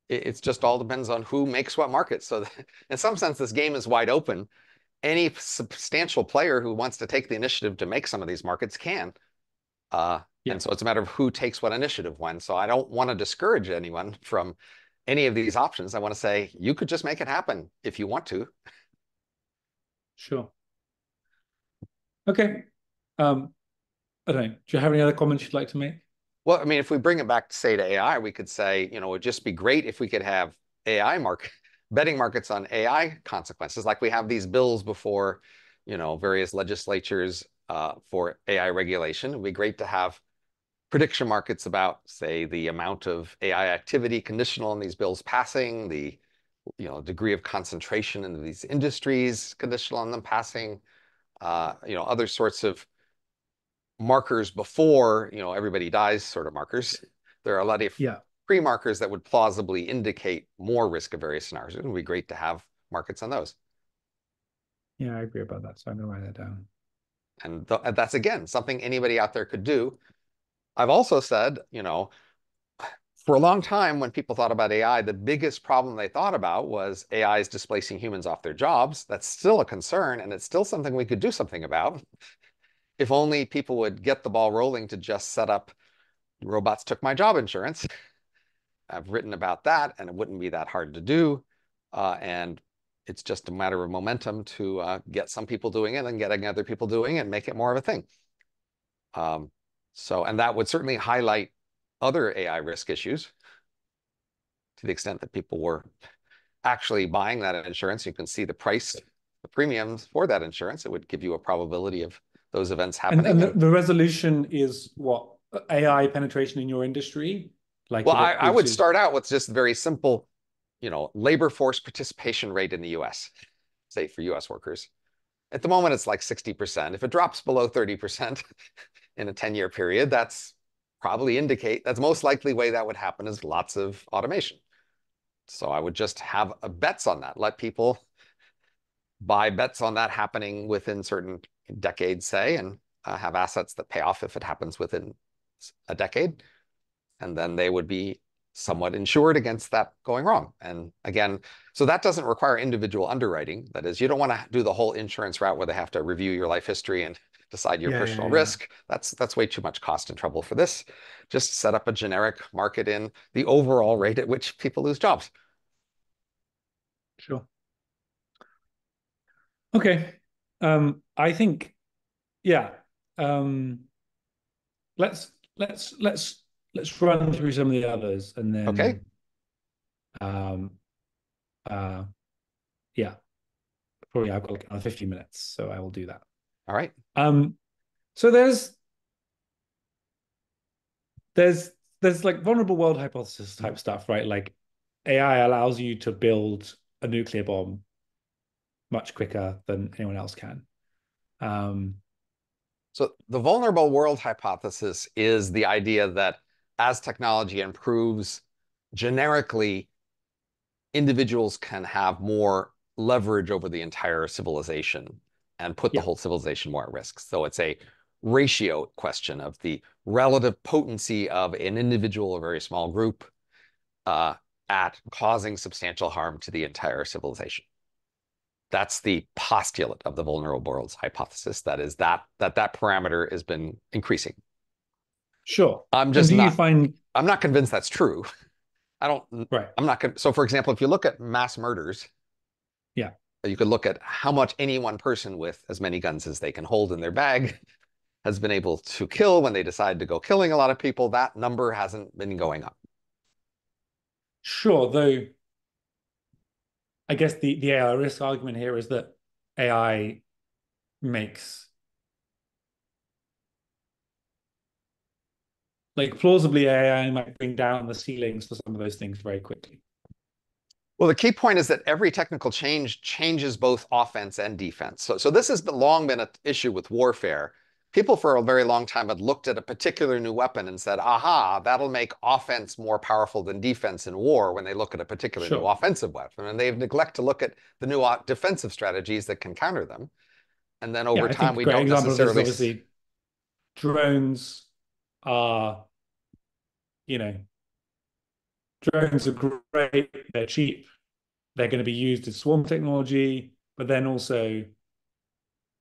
It's just all depends on who makes what market. So in some sense, this game is wide open. Any substantial player who wants to take the initiative to make some of these markets can. Yeah, And so it's a matter of who takes what initiative when. So I don't want to discourage anyone from any of these options. I want to say you could just make it happen if you want to. sure. Okay. Um, I don't know. Do you have any other comments you'd like to make? Well, I mean, if we bring it back to say to AI, we could say, it would just be great if we could have AI betting markets on AI consequences, like we have these bills before, various legislatures for AI regulation. It'd be great to have prediction markets about, say, the amount of AI activity conditional on these bills passing, the degree of concentration in these industries conditional on them passing, other sorts of markers before, everybody dies sort of markers. There are a lot of Yeah. pre-markers that would plausibly indicate more risk of various scenarios. It would be great to have markets on those. Yeah, I agree about that. So I'm going to write that down. And that's, again, something anybody out there could do. I've also said, for a long time, when people thought about AI, the biggest problem they thought about was AI is displacing humans off their jobs. That's still a concern, and it's still something we could do something about. If only people would get the ball rolling to just set up robots took my job insurance. I've written about that, and it wouldn't be that hard to do. And it's just a matter of momentum to get some people doing it and getting other people doing it and make it more of a thing. And that would certainly highlight other AI risk issues to the extent that people were actually buying that insurance. You can see the price, the premiums for that insurance. It would give you a probability of those events And happening. the resolution is what? AI penetration in your industry? Like Well, if it I would reaches, start out with just very simple, labor force participation rate in the US, say for US workers. At the moment, it's like 60%. If it drops below 30% in a 10-year period, that's most likely way that would happen is lots of automation. So I would just have bets on that. Let people buy bets on that happening within certain decades, say, and have assets that pay off if it happens within a decade. And then they would be somewhat insured against that going wrong. And again, so that doesn't require individual underwriting. That is, you don't want to do the whole insurance route where they have to review your life history and decide your yeah, personal yeah, yeah, risk. That's way too much cost and trouble for this. Just set up a generic market in the overall rate at which people lose jobs. sure. Okay. I think, yeah. Um, let's let's let's let's run through some of the others and Okay. then um uh yeah, probably I've got like another 50 minutes, so I will do that. All right. Um, so there's there's like vulnerable world hypothesis type stuff, right? Like AI allows you to build a nuclear bomb much quicker than anyone else can. Um, So the vulnerable world hypothesis is the idea that as technology improves, generically, individuals can have more leverage over the entire civilization and put the yeah, whole civilization more at risk. So it's a ratio question of the relative potency of an individual or very small group uh, at causing substantial harm to the entire civilization. That's the postulate of the vulnerable worlds hypothesis. That is that parameter has been increasing. sure. I'm And just do you not find I'm not convinced that's true. I don't right? I'm not so for example, if you look at mass murders, Yeah, you could look at how much any one person with as many guns as they can hold in their bag has been able to kill when they decide to go killing a lot of people. That number hasn't been going up. sure. Though I guess the AI risk argument here is that AI makes like plausibly AI might bring down the ceilings for some of those things very quickly. Well, the key point is that every technical change changes both offense and defense. So this has long been an issue with warfare. People for a very long time had looked at a particular new weapon and said, aha, that'll make offense more powerful than defense in war when they look at a particular new Sure. offensive weapon. And they've neglected to look at the new defensive strategies that can counter them. And then Yeah, over I time, think a we great don't example of this is necessarily. obviously drones are, you know, drones are great, they're cheap, they're going to be used as swarm technology, but then also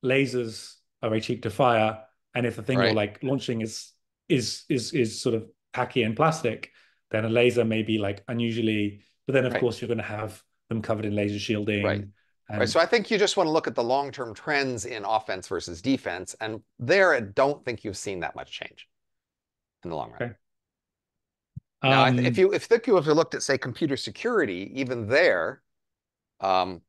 lasers are very cheap to fire. And if the thing you're Right, like launching is sort of tacky and plastic, then a laser may be like unusually, but then of right, course you're going to have them covered in laser right. shielding. Right. And So I think you just want to look at the long-term trends in offense versus defense. And there, I don't think you've seen that much change in the long run. okay. Now, Um, if you have looked at, say, computer security, even there, um,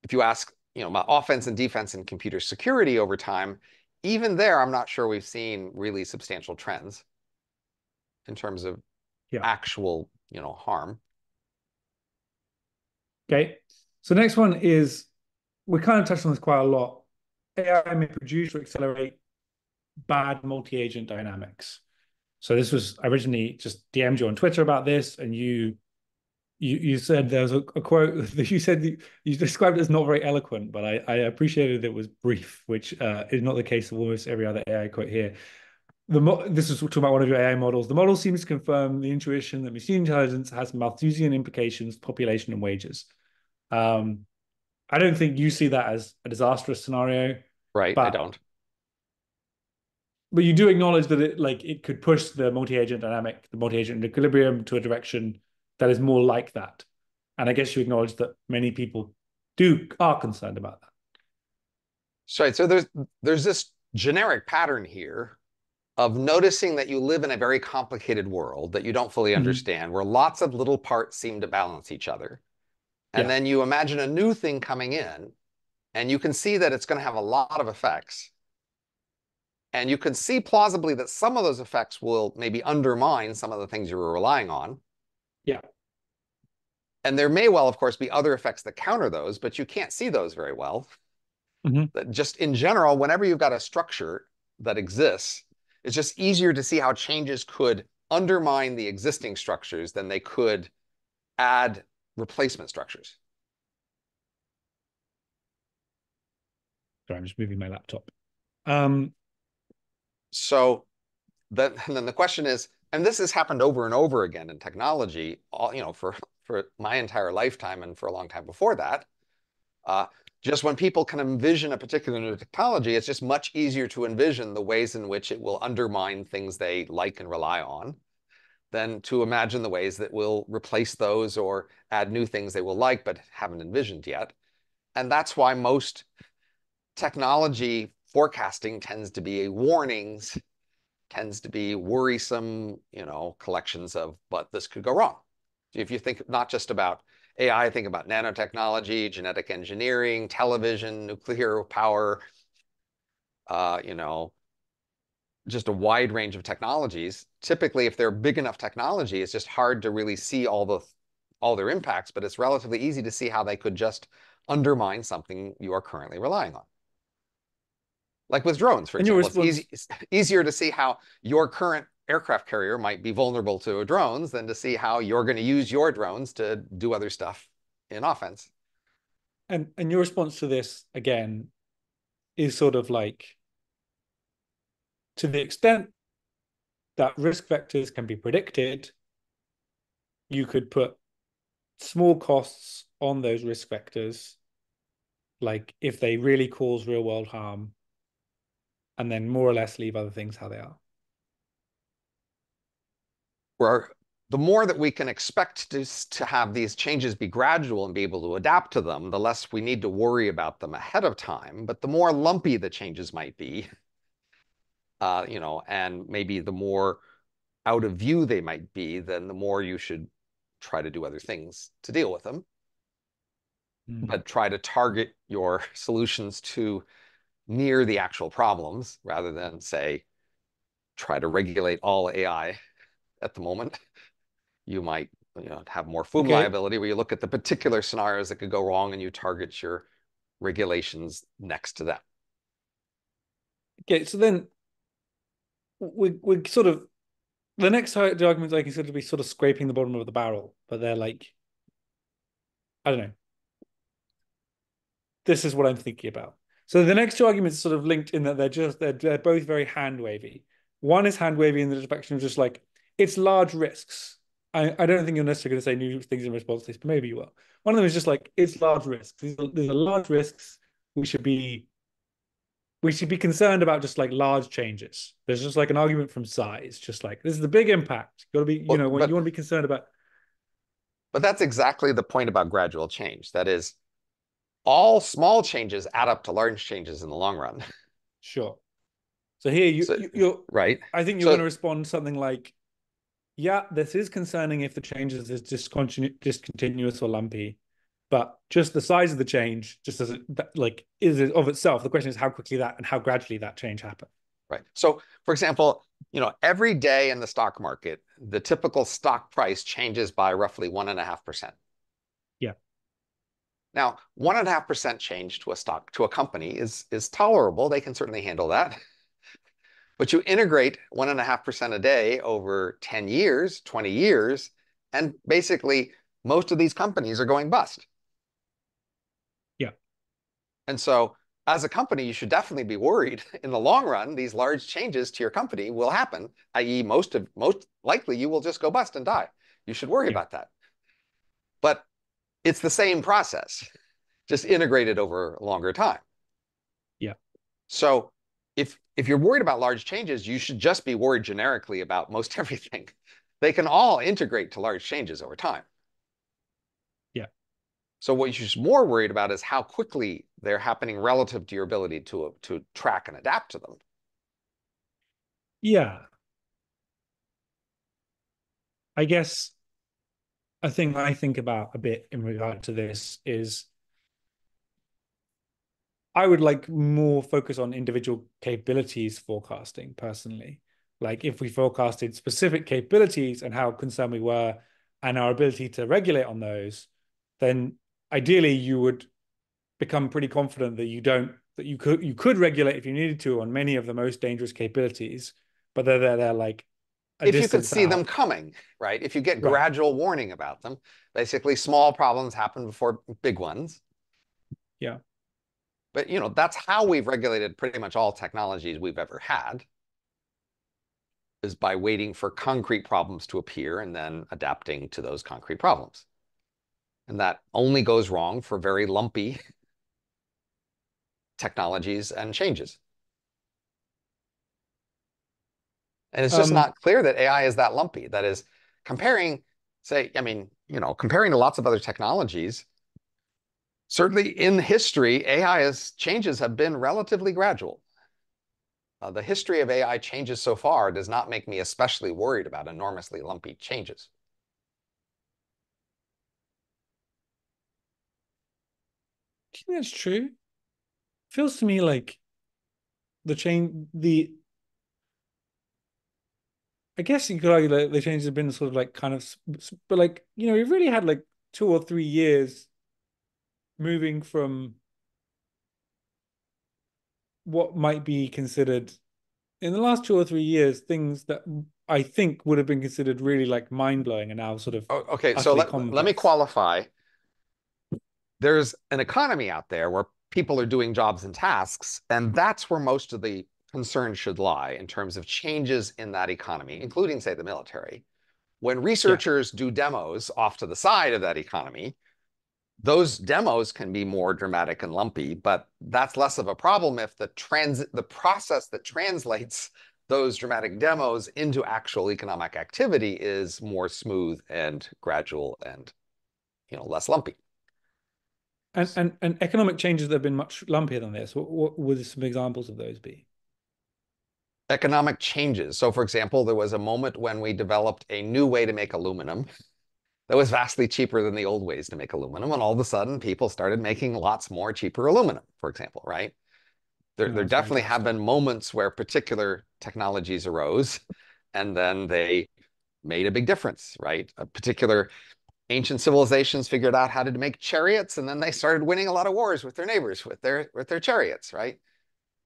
if you ask, about offense and defense in computer security over time, even there, I'm not sure we've seen really substantial trends in terms of yeah. actual, harm. Okay. So next one is we kind of touched on this quite a lot. AI may produce or accelerate bad multi-agent dynamics. So this was originally just DM'd you on Twitter about this, and you said there was a quote that you said you described it as not very eloquent, but I appreciated it was brief, which is not the case of almost every other AI quote here. This was talking about one of your AI models. The model seems to confirm the intuition that machine intelligence has Malthusian implications, population and wages. Um, I don't think you see that as a disastrous scenario, Right. I but don't. but you do acknowledge that it could push the multi-agent dynamic, the multi-agent equilibrium to a direction that is more like that. And I guess you acknowledge that many people are concerned about that. So there's this generic pattern here of noticing that you live in a very complicated world that you don't fully Mhm. understand, where lots of little parts seem to balance each other. And Yeah. then you imagine a new thing coming in, and you can see that it's going to have a lot of effects. And you can see plausibly that some of those effects will maybe undermine some of the things you were relying on. Yeah. And there may well, of course, be other effects that counter those, but you can't see those very well. Mhm. That just in general, whenever you've got a structure that exists, it's just easier to see how changes could undermine the existing structures than they could add replacement structures. Sorry, I'm just moving my laptop. Um, So and then the question is, and this has happened over and over again in technology, for my entire lifetime and for a long time before that. Uh, just when people can envision a particular new technology, it's just much easier to envision the ways in which it will undermine things they like and rely on than to imagine the ways that will replace those or add new things they will like but haven't envisioned yet. And that's why most technology forecasting tends to be warnings, tends to be worrisome, collections of, but this could go wrong. If you think not just about AI, think about nanotechnology, genetic engineering, television, nuclear power, uh, you know, just a wide range of technologies. Typically, if they're big enough technology, it's just hard to really see all their impacts, but it's relatively easy to see how they could just undermine something you are currently relying on. Like with drones, for and your example, it's response, easier to see how your current aircraft carrier might be vulnerable to drones than to see how you're going to use your drones to do other stuff in offense. and your response to this again is sort of like, to the extent that risk vectors can be predicted, you could put small costs on those risk vectors, like if they really cause real world harm, and then more or less leave other things how they are. Where the more that we can expect to have these changes be gradual and be able to adapt to them, the less we need to worry about them ahead of time. But the more lumpy the changes might be, and maybe the more out of view they might be, then the more you should try to do other things to deal with them. Mm. But try to target your solutions to near the actual problems rather than, say, try to regulate all AI at the moment. You might have more FUM Okay. liability where you look at the particular scenarios that could go wrong and you target your regulations next to that. Okay. So then we sort of, the next arguments I consider to be sort of scraping the bottom of the barrel, but they're like, I don't know. This is what I'm thinking about. So the next two arguments are sort of linked in that they're both very hand wavy. One is hand wavy in the direction of just like, it's large risks. I don't think you're necessarily going to say new things in response to this, but maybe you will. One of them is just like, it's large risks. These are large risks. We should be concerned about just like large changes. There's just like an argument from size, just like this is the big impact. You got to be, Well, what you want to be concerned about. but that's exactly the point about gradual change. That is, all small changes add up to large changes in the long run. Sure. So here So, you're, right. I think you're going So, to respond something like, yeah, this is concerning if the changes is discontinuous or lumpy, but just the size of the change, just as like is it of itself. The question is how quickly that and how gradually that change happens. right. So, for example, every day in the stock market, the typical stock price changes by roughly 1.5%. Yeah, Now, 1.5% change to a company is tolerable. They can certainly handle that. But you integrate 1.5% a day over 10 years, 20 years, and basically most of these companies are going bust. yeah, And so as a company, you should definitely be worried in the long run, these large changes to your company will happen, i.e. most likely you will just go bust and die. You should worry yeah, about that. But it's the same process, just integrated over a longer time. yeah, So if you're worried about large changes, you should just be worried generically about most everything. They can all integrate to large changes over time. yeah. So what you're more worried about is how quickly they're happening relative to your ability to track and adapt to them. Yeah, I guess a thing I think about a bit in regard to this is I would like more focus on individual capabilities forecasting personally. Like if we forecasted specific capabilities and how concerned we were and our ability to regulate on those, then ideally you would become pretty confident that you could regulate if you needed to on many of the most dangerous capabilities, but they're like a If you could distance see them out. coming, right? If you get Right. gradual warning about them, basically small problems happen before big ones. Yeah. But that's how we've regulated pretty much all technologies we've ever had, is by waiting for concrete problems to appear and then adapting to those concrete problems. And that only goes wrong for very lumpy technologies and changes. And it's just Um, not clear that AI is that lumpy. That is, comparing, say, I mean, comparing to lots of other technologies, certainly in history, AI's changes have been relatively gradual. The history of AI changes so far does not make me especially worried about enormously lumpy changes. do you think that's true? Feels to me like the I guess you could argue that the changes have been sort of like kind of, but like, we've really had like 2 or 3 years moving from what might be considered in the last 2 or 3 years, things that I think would have been considered really like mind blowing and now sort of Okay, so utterly let me commonplace. qualify. There's an economy out there where people are doing jobs and tasks, and that's where most of the concern should lie in terms of changes in that economy, including, say, the military. When Yeah. researchers do demos off to the side of that economy, those demos can be more dramatic and lumpy, but that's less of a problem if the process that translates those dramatic demos into actual economic activity is more smooth and gradual and less lumpy. And economic changes that have been much lumpier than this. What would some examples of those be? Economic changes. So, for example, there was a moment when we developed a new way to make aluminum that was vastly cheaper than the old ways to make aluminum. And all of a sudden, people started making lots more cheaper aluminum, for example, right? Oh, There that's definitely have fantastic. been moments where particular technologies arose and then they made a big difference, right? A particular ancient civilizations figured out how to make chariots, and then they started winning a lot of wars with their neighbors with their chariots, right?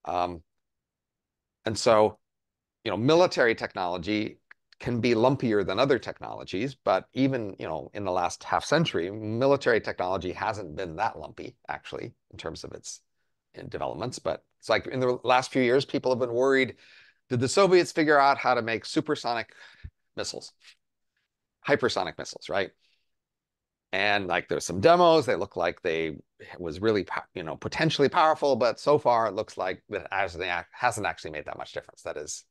Um, and so military technology can be lumpier than other technologies, but even, in the last half century, military technology hasn't been that lumpy, actually, in terms of its developments. But it's like in the last few years, people have been worried, did the Soviets figure out how to make supersonic missiles, hypersonic missiles, right? And like there's some demos, they look like they was really, potentially powerful, but so far it looks like it hasn't actually made that much difference. That is,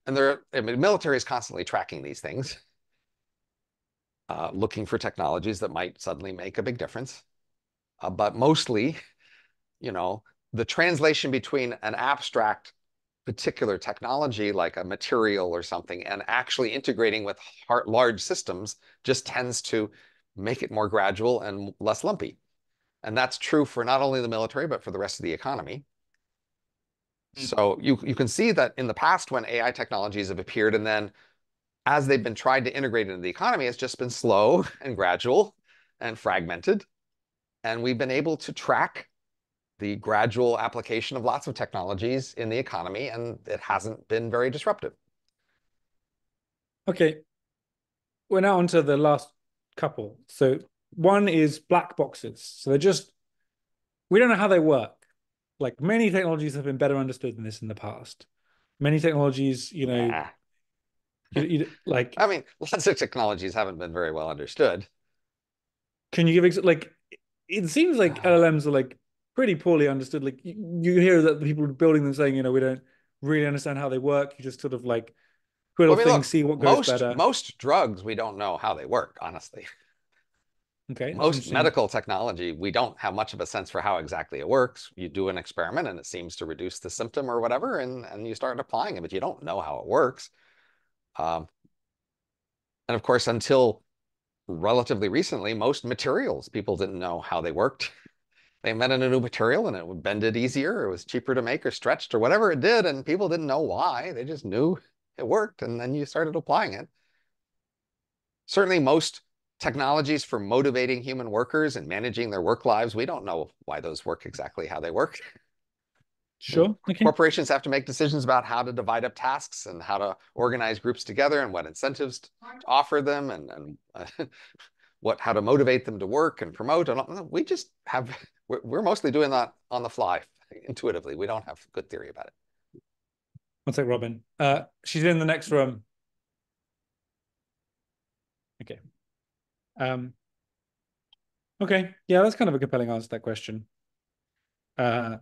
and I mean, the military is constantly tracking these things, looking for technologies that might suddenly make a big difference. But mostly, you know, the translation between an abstract particular technology like a material or something and actually integrating with large systems just tends to make it more gradual and less lumpy. And that's true for not only the military, but for the rest of the economy. Mm. So you can see that in the past when AI technologies have appeared and then as they've been tried to integrate into the economy, it's just been slow and gradual and fragmented. And we've been able to track the gradual application of lots of technologies in the economy, and it hasn't been very disruptive. Okay, we're now on to the last couple. So one is black boxes. So we don't know how they work. Like many technologies have been better understood than this in the past. Many technologies, Nah. like, I mean, lots of technologies haven't been very well understood. can you like, it seems like LLMs are like pretty poorly understood. Like you hear that the people building them saying, we don't really understand how they work. You just sort of like put a Well, I mean, thing, look, see what goes most better. most drugs we don't know how they work, honestly. Okay, that's Most interesting. medical technology, we don't have much of a sense for how exactly it works. You do an experiment and it seems to reduce the symptom or whatever, and you start applying it, but you don't know how it works. Um, and of course, until relatively recently, most materials, people didn't know how they worked. They invented a new material and it would bend it easier, or it was cheaper to make or stretched or whatever it did, and people didn't know why. They just knew it worked, and then you started applying it. Certainly, most technologies for motivating human workers and managing their work lives, we don't know why those work exactly how they work. Sure. Okay. Corporations have to make decisions about how to divide up tasks and how to organize groups together and what incentives to offer them and how to motivate them to work and promote. And we just have, we're mostly doing that on the fly intuitively. We don't have good theory about it. One sec, Robin. She's in the next room. Okay. Um, okay. Yeah, that's kind of a compelling answer to that question. Uh,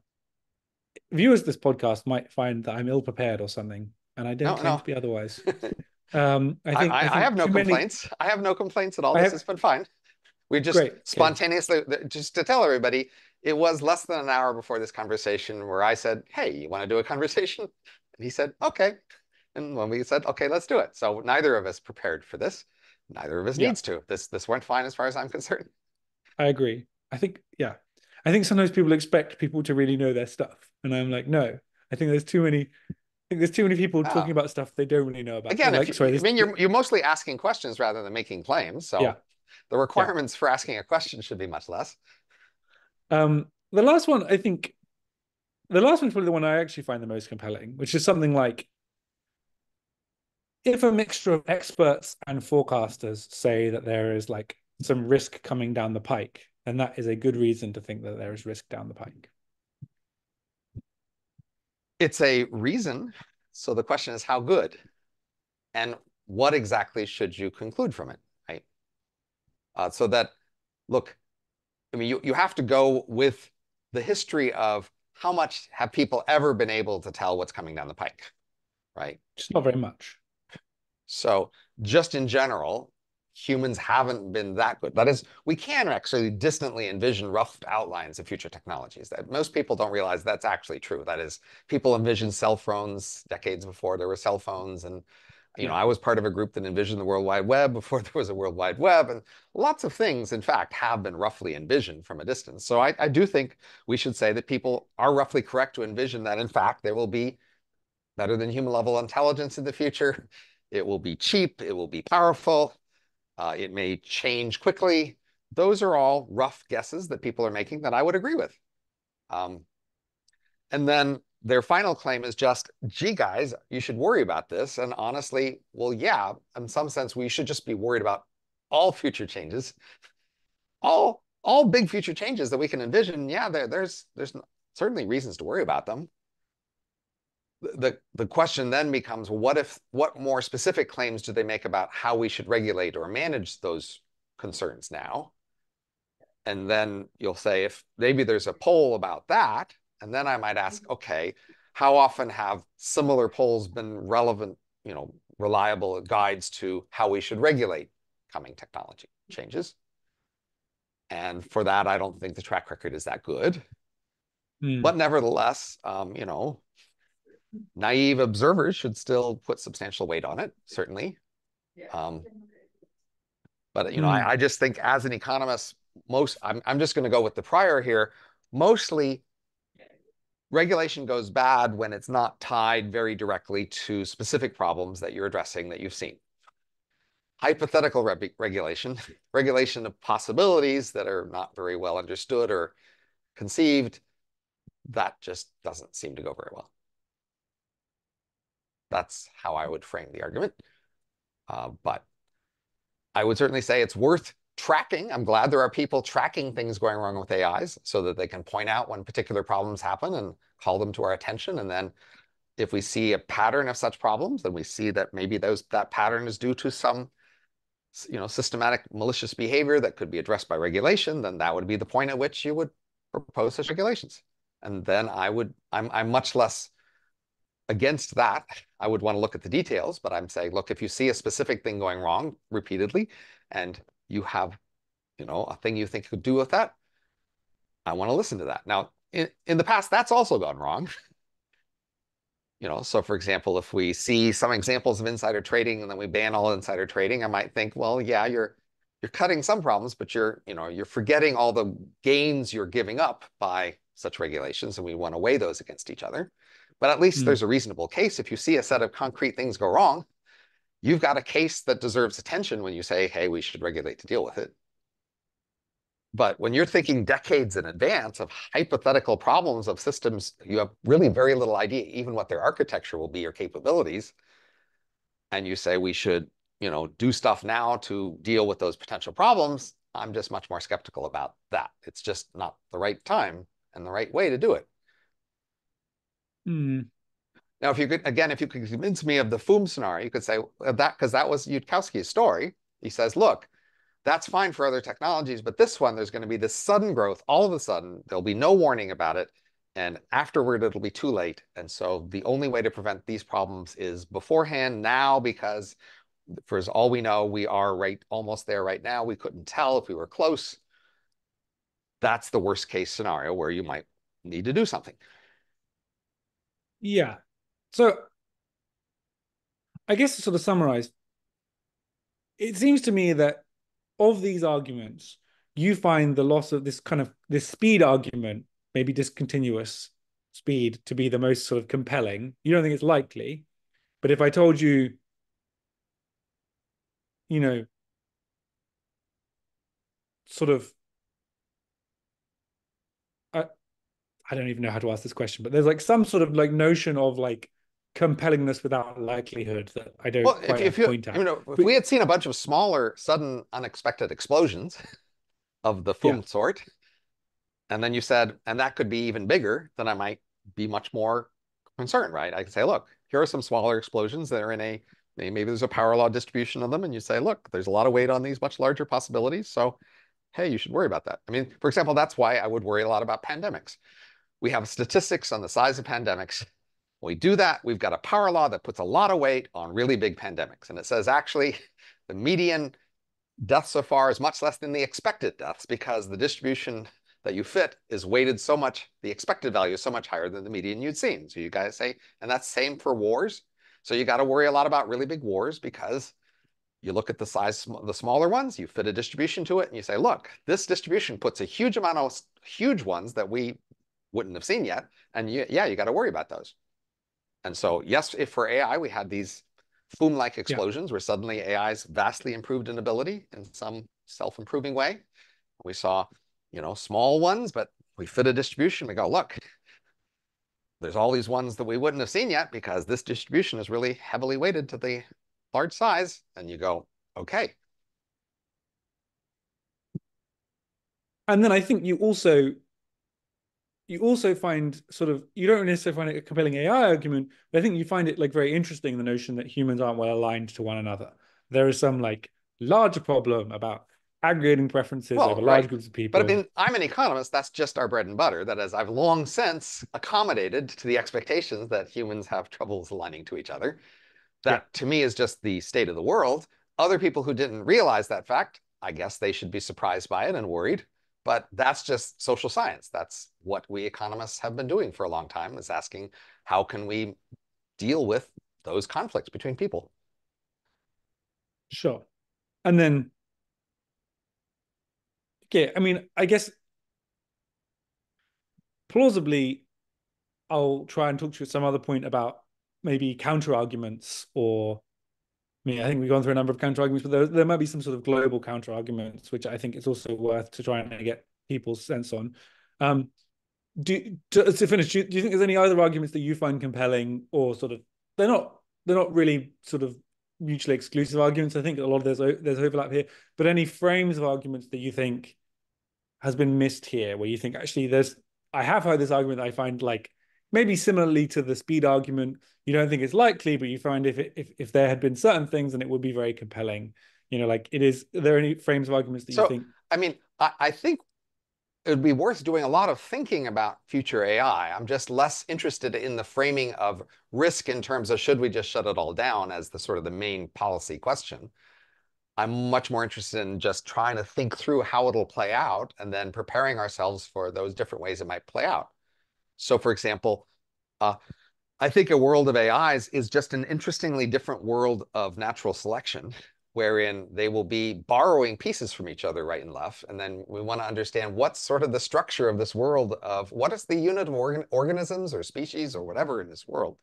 Viewers of this podcast might find that I'm ill prepared or something, and I don't No, claim no. to be otherwise. I I think have no too many. complaints. I have no complaints at all. I This has have been fine. We just great. Okay. spontaneously, just to tell everybody, it was less than an hour before this conversation where I said, "Hey, you want to do a conversation?" And he said, "Okay." And when we said, "Okay, let's do it." So neither of us prepared for this. Neither of us Yeah, needs to. This went fine as far as I'm concerned. I agree. I think yeah. I think sometimes people expect people to really know their stuff, and I'm like, no. I think there's too many. I think there's too many people Uh, talking about stuff they don't really know about. Again, if Like, you, sorry, I this. mean, you're mostly asking questions rather than making claims, Yeah, so the yeah. requirements for asking a question should be much less. The last one, I think, the last one's probably the one I actually find the most compelling, which is something like if a mixture of experts and forecasters say that there is like some risk coming down the pike, then that is a good reason to think that there is risk down the pike. It's a reason. So the question is how good and what exactly should you conclude from it, right? So that, look, I mean, you have to go with the history of how much have people ever been able to tell what's coming down the pike, right? Just not very much. So just in general, humans haven't been that good. That is, we can actually distantly envision rough outlines of future technologies. That most people don't realize that's actually true. That is, people envisioned cell phones decades before there were cell phones, and Yeah. I was part of a group that envisioned the World Wide Web before there was a World Wide Web, and lots of things, in fact, have been roughly envisioned from a distance. So I do think we should say that people are roughly correct to envision that, in fact, there will be better than human level intelligence in the future. It will be cheap. It will be powerful. It may change quickly. Those are all rough guesses that people are making that I would agree with. Um, and then their final claim is just, gee, guys, you should worry about this. And honestly, well, yeah, in some sense, we should just be worried about all future changes, all big future changes that we can envision. Yeah, there's certainly reasons to worry about them. The question then becomes, what more specific claims do they make about how we should regulate or manage those concerns now? And then you'll say, if maybe there's a poll about that, and then I might ask, okay, how often have similar polls been relevant, reliable guides to how we should regulate coming technology changes? And for that, I don't think the track record is that good. Mm. But nevertheless, naive observers should still put substantial weight on it, certainly. Um, but Mm. I just think as an economist, I'm just going to go with the prior here. Mostly regulation goes bad when it's not tied very directly to specific problems that you're addressing that you've seen. Hypothetical regulation, regulation of possibilities that are not very well understood or conceived, that just doesn't seem to go very well. That's how I would frame the argument. But I would certainly say it's worth tracking. I'm glad there are people tracking things going wrong with AIs so that they can point out when particular problems happen and call them to our attention. And then if we see a pattern of such problems, then we see that maybe that pattern is due to some systematic malicious behavior that could be addressed by regulation, then that would be the point at which you would propose such regulations. And then I'm much less against that. I would want to look at the details, but I'm saying, look, if you see a specific thing going wrong repeatedly and you have a thing you think could do with that, I want to listen to that. Now, in the past, that's also gone wrong. So for example, if we see some examples of insider trading and then we ban all insider trading, I might think, well, yeah, you're cutting some problems, but you're forgetting all the gains you're giving up by such regulations, and we want to weigh those against each other. But at least Mm. there's a reasonable case. If you see a set of concrete things go wrong, you've got a case that deserves attention when you say, hey, we should regulate to deal with it. But when you're thinking decades in advance of hypothetical problems of systems, you have really very little idea even what their architecture will be or capabilities. And you say we should, do stuff now to deal with those potential problems. I'm just much more skeptical about that. It's just not the right time and the right way to do it. Mm. Now, if you could convince me of the FOOM scenario, you could say that because that was Yudkowsky's story. He says, look, that's fine for other technologies, but this one, there's going to be this sudden growth. All of a sudden, there'll be no warning about it. And afterward, it'll be too late. And so the only way to prevent these problems is beforehand now, because for as all we know, we are almost there right now. We couldn't tell if we were close. That's the worst case scenario where you might need to do something. Yeah. So I guess to sort of summarize, it seems to me that of these arguments, you find the loss of this speed argument, maybe discontinuous speed, to be the most sort of compelling. You don't think it's likely, but if I told you, you know, sort of, I, I don't even know how to ask this question, but there's like some sort of like notion of like compellingness without likelihood that I don't Well, quite have to point at. if But we had seen a bunch of smaller, sudden, unexpected explosions of the yeah, FOOM sort, and then you said, and that could be even bigger, then I might be much more concerned, right? I could say, look, here are some smaller explosions that are maybe there's a power law distribution of them, and you say, look, there's a lot of weight on these much larger possibilities. So, hey, you should worry about that. I mean, for example, that's why I would worry a lot about pandemics. We have statistics on the size of pandemics. When we do that, we've got a power law that puts a lot of weight on really big pandemics. And it says actually the median deaths so far is much less than the expected deaths because the distribution that you fit is weighted so much, the expected value is so much higher than the median you'd seen. So you guys say, and that's same for wars. So you got to worry a lot about really big wars because you look at the size, the smaller ones, you fit a distribution to it, and you say, look, this distribution puts a huge amount of huge ones that we wouldn't have seen yet. And yeah, you got to worry about those. And so, yes, if for AI, we had these FOOM-like yeah. explosions where suddenly AI's vastly improved in ability in some self-improving way. We saw, small ones, but we fit a distribution. We go, look, there's all these ones that we wouldn't have seen yet because this distribution is really heavily weighted to the large size. And you go, okay. And then I think you also find sort of you don't necessarily find it a compelling AI argument, but I think you find it like very interesting the notion that humans aren't well aligned to one another. There is some like larger problem about aggregating preferences Well, over large right. groups of But I people. mean, I'm an economist. That's just our bread and butter. That is, I've long since accommodated to the expectations that humans have troubles aligning to each other. Yeah, That to me is just the state of the world. Other people who didn't realize that fact, I guess they should be surprised by it and worried. But that's just social science. That's what we economists have been doing for a long time, is asking how can we deal with those conflicts between people? sure. And then, okay, I mean, I guess plausibly, I'll try and talk to you at some other point about maybe counter arguments or I mean, I think we've gone through a number of counter arguments, but there might be some sort of global counter arguments, which I think it's also worth to try and get people's sense on. Um, to finish, do you think there's any other arguments that you find compelling, or sort of they're not really sort of mutually exclusive arguments? I think a lot of there's overlap here, but any frames of arguments that you think has been missed here, where you think actually I have heard this argument that I find like maybe similarly to the speed argument, you don't think it's likely, but you find if there had been certain things, then it would be very compelling. Like it is. Are there any frames of arguments that you So, think? I mean, I think it would be worth doing a lot of thinking about future AI. I'm just less interested in the framing of risk in terms of should we just shut it all down as the sort of the main policy question. I'm much more interested in just trying to think through how it'll play out and then preparing ourselves for those different ways it might play out. So, for example, uh, I think a world of AIs is just an interestingly different world of natural selection, wherein they will be borrowing pieces from each other right and left. And then we want to understand what's sort of the structure of this world of what is the unit of organisms or species or whatever in this world.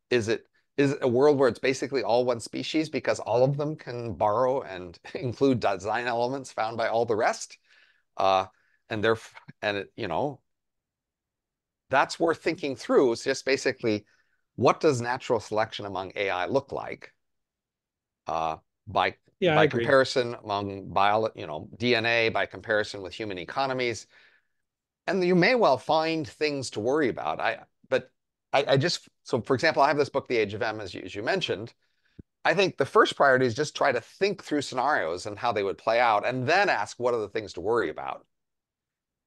Is it is it a world where it's basically all one species because all of them can borrow and include design elements found by all the rest? Uh, and they're and it, that's worth thinking through. It's just basically what does natural selection among AI look like uh, by Yeah, I by agree. comparison among DNA, by comparison with human economies, and you may well find things to worry about. But I just so for example, I have this book, The Age of M, as you mentioned. I think the first priority is just try to think through scenarios and how they would play out, and then ask what are the things to worry about.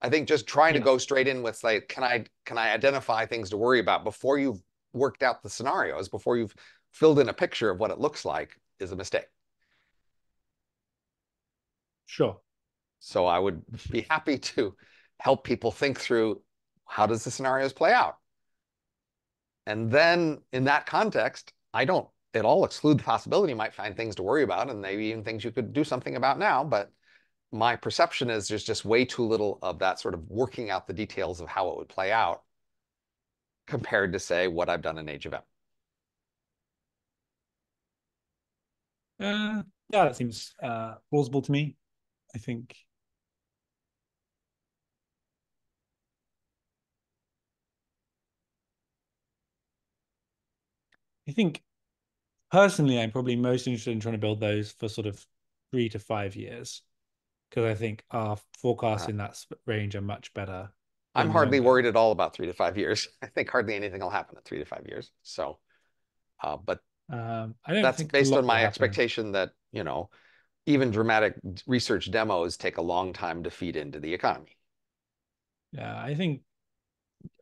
I think just trying to Yeah, go straight in with like, can I identify things to worry about before you've worked out the scenarios, before you've filled in a picture of what it looks like is a mistake. sure. So I would be happy to help people think through how does the scenarios play out? And then in that context, I don't at all exclude the possibility you might find things to worry about and maybe even things you could do something about now. But my perception is there's just way too little of that sort of working out the details of how it would play out compared to, say, what I've done in Age of M. Yeah, that seems plausible to me. I think. I think personally, I'm probably most interested in trying to build those for sort of 3 to 5 years because I think our forecasts Uh, in that range are much better I'm than hardly longer. worried at all about 3 to 5 years. I think hardly anything will happen in 3 to 5 years. So, but I don't that's think a based lot on will my happen. expectation that, even dramatic research demos take a long time to feed into the economy. Yeah,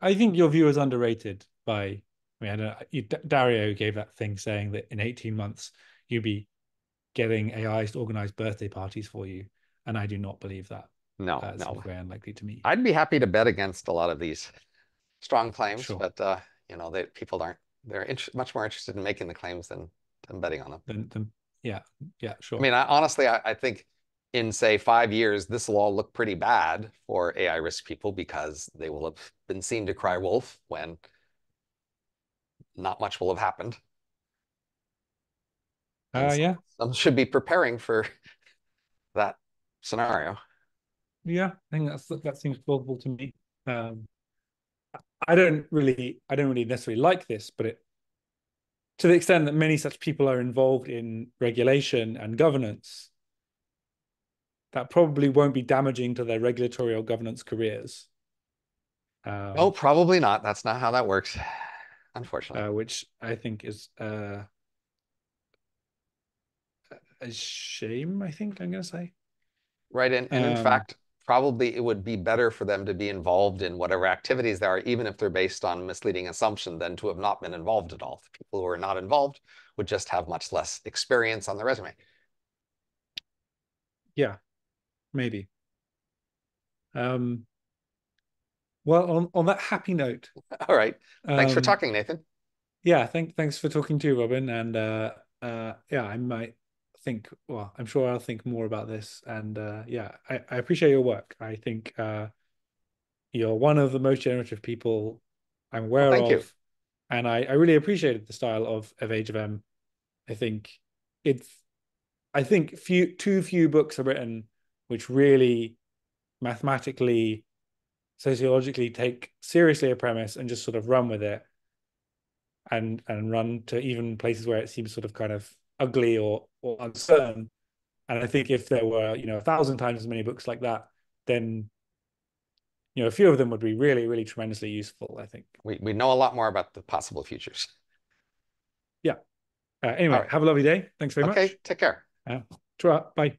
I think your view is underrated by. I mean, I don't know, Dario gave that thing saying that in 18 months you'll be getting AIs to organize birthday parties for you, and I do not believe that. No, It no. seems very unlikely to me. I'd be happy to bet against a lot of these strong claims, Sure. but people aren't. They're much more interested in making the claims than betting on them. Then yeah, yeah, I sure. mean, honestly, I think in say 5 years, this will all look pretty bad for AI risk people because they will have been seen to cry wolf when not much will have happened. And some, Yeah, some should be preparing for that scenario. yeah. I think that seems plausible to me. Um, I don't really necessarily like this, but to the extent that many such people are involved in regulation and governance, that probably won't be damaging to their regulatory or governance careers. Oh, Um, probably not. That's not how that works, unfortunately. which I think is a shame, I think I'm going to say. Right. And in Um, fact, probably it would be better for them to be involved in whatever activities there are, even if they're based on misleading assumption, than to have not been involved at all. The people who are not involved would just have much less experience on the resume. yeah, maybe. Um, well, on that happy note, All right. Thanks for um, talking, Nathan. yeah, thanks for talking to you, Robin. And yeah, I might think, well, I'm sure I'll think more about this. And yeah, I appreciate your work. I think you're one of the most generative people I'm Well, aware thank you. of. And I really appreciated the style of Age of M. I think it's I think too few books are written which really mathematically, sociologically take seriously a premise and just sort of run with it and run to even places where it seems sort of kind of ugly or uncertain. And I think if there were, 1,000 times as many books like that, then a few of them would be really, really tremendously useful, I think. We know a lot more about the possible futures. Yeah. All Anyway, right. have a lovely day. Thanks very Okay. much. Take care. Uh, Bye.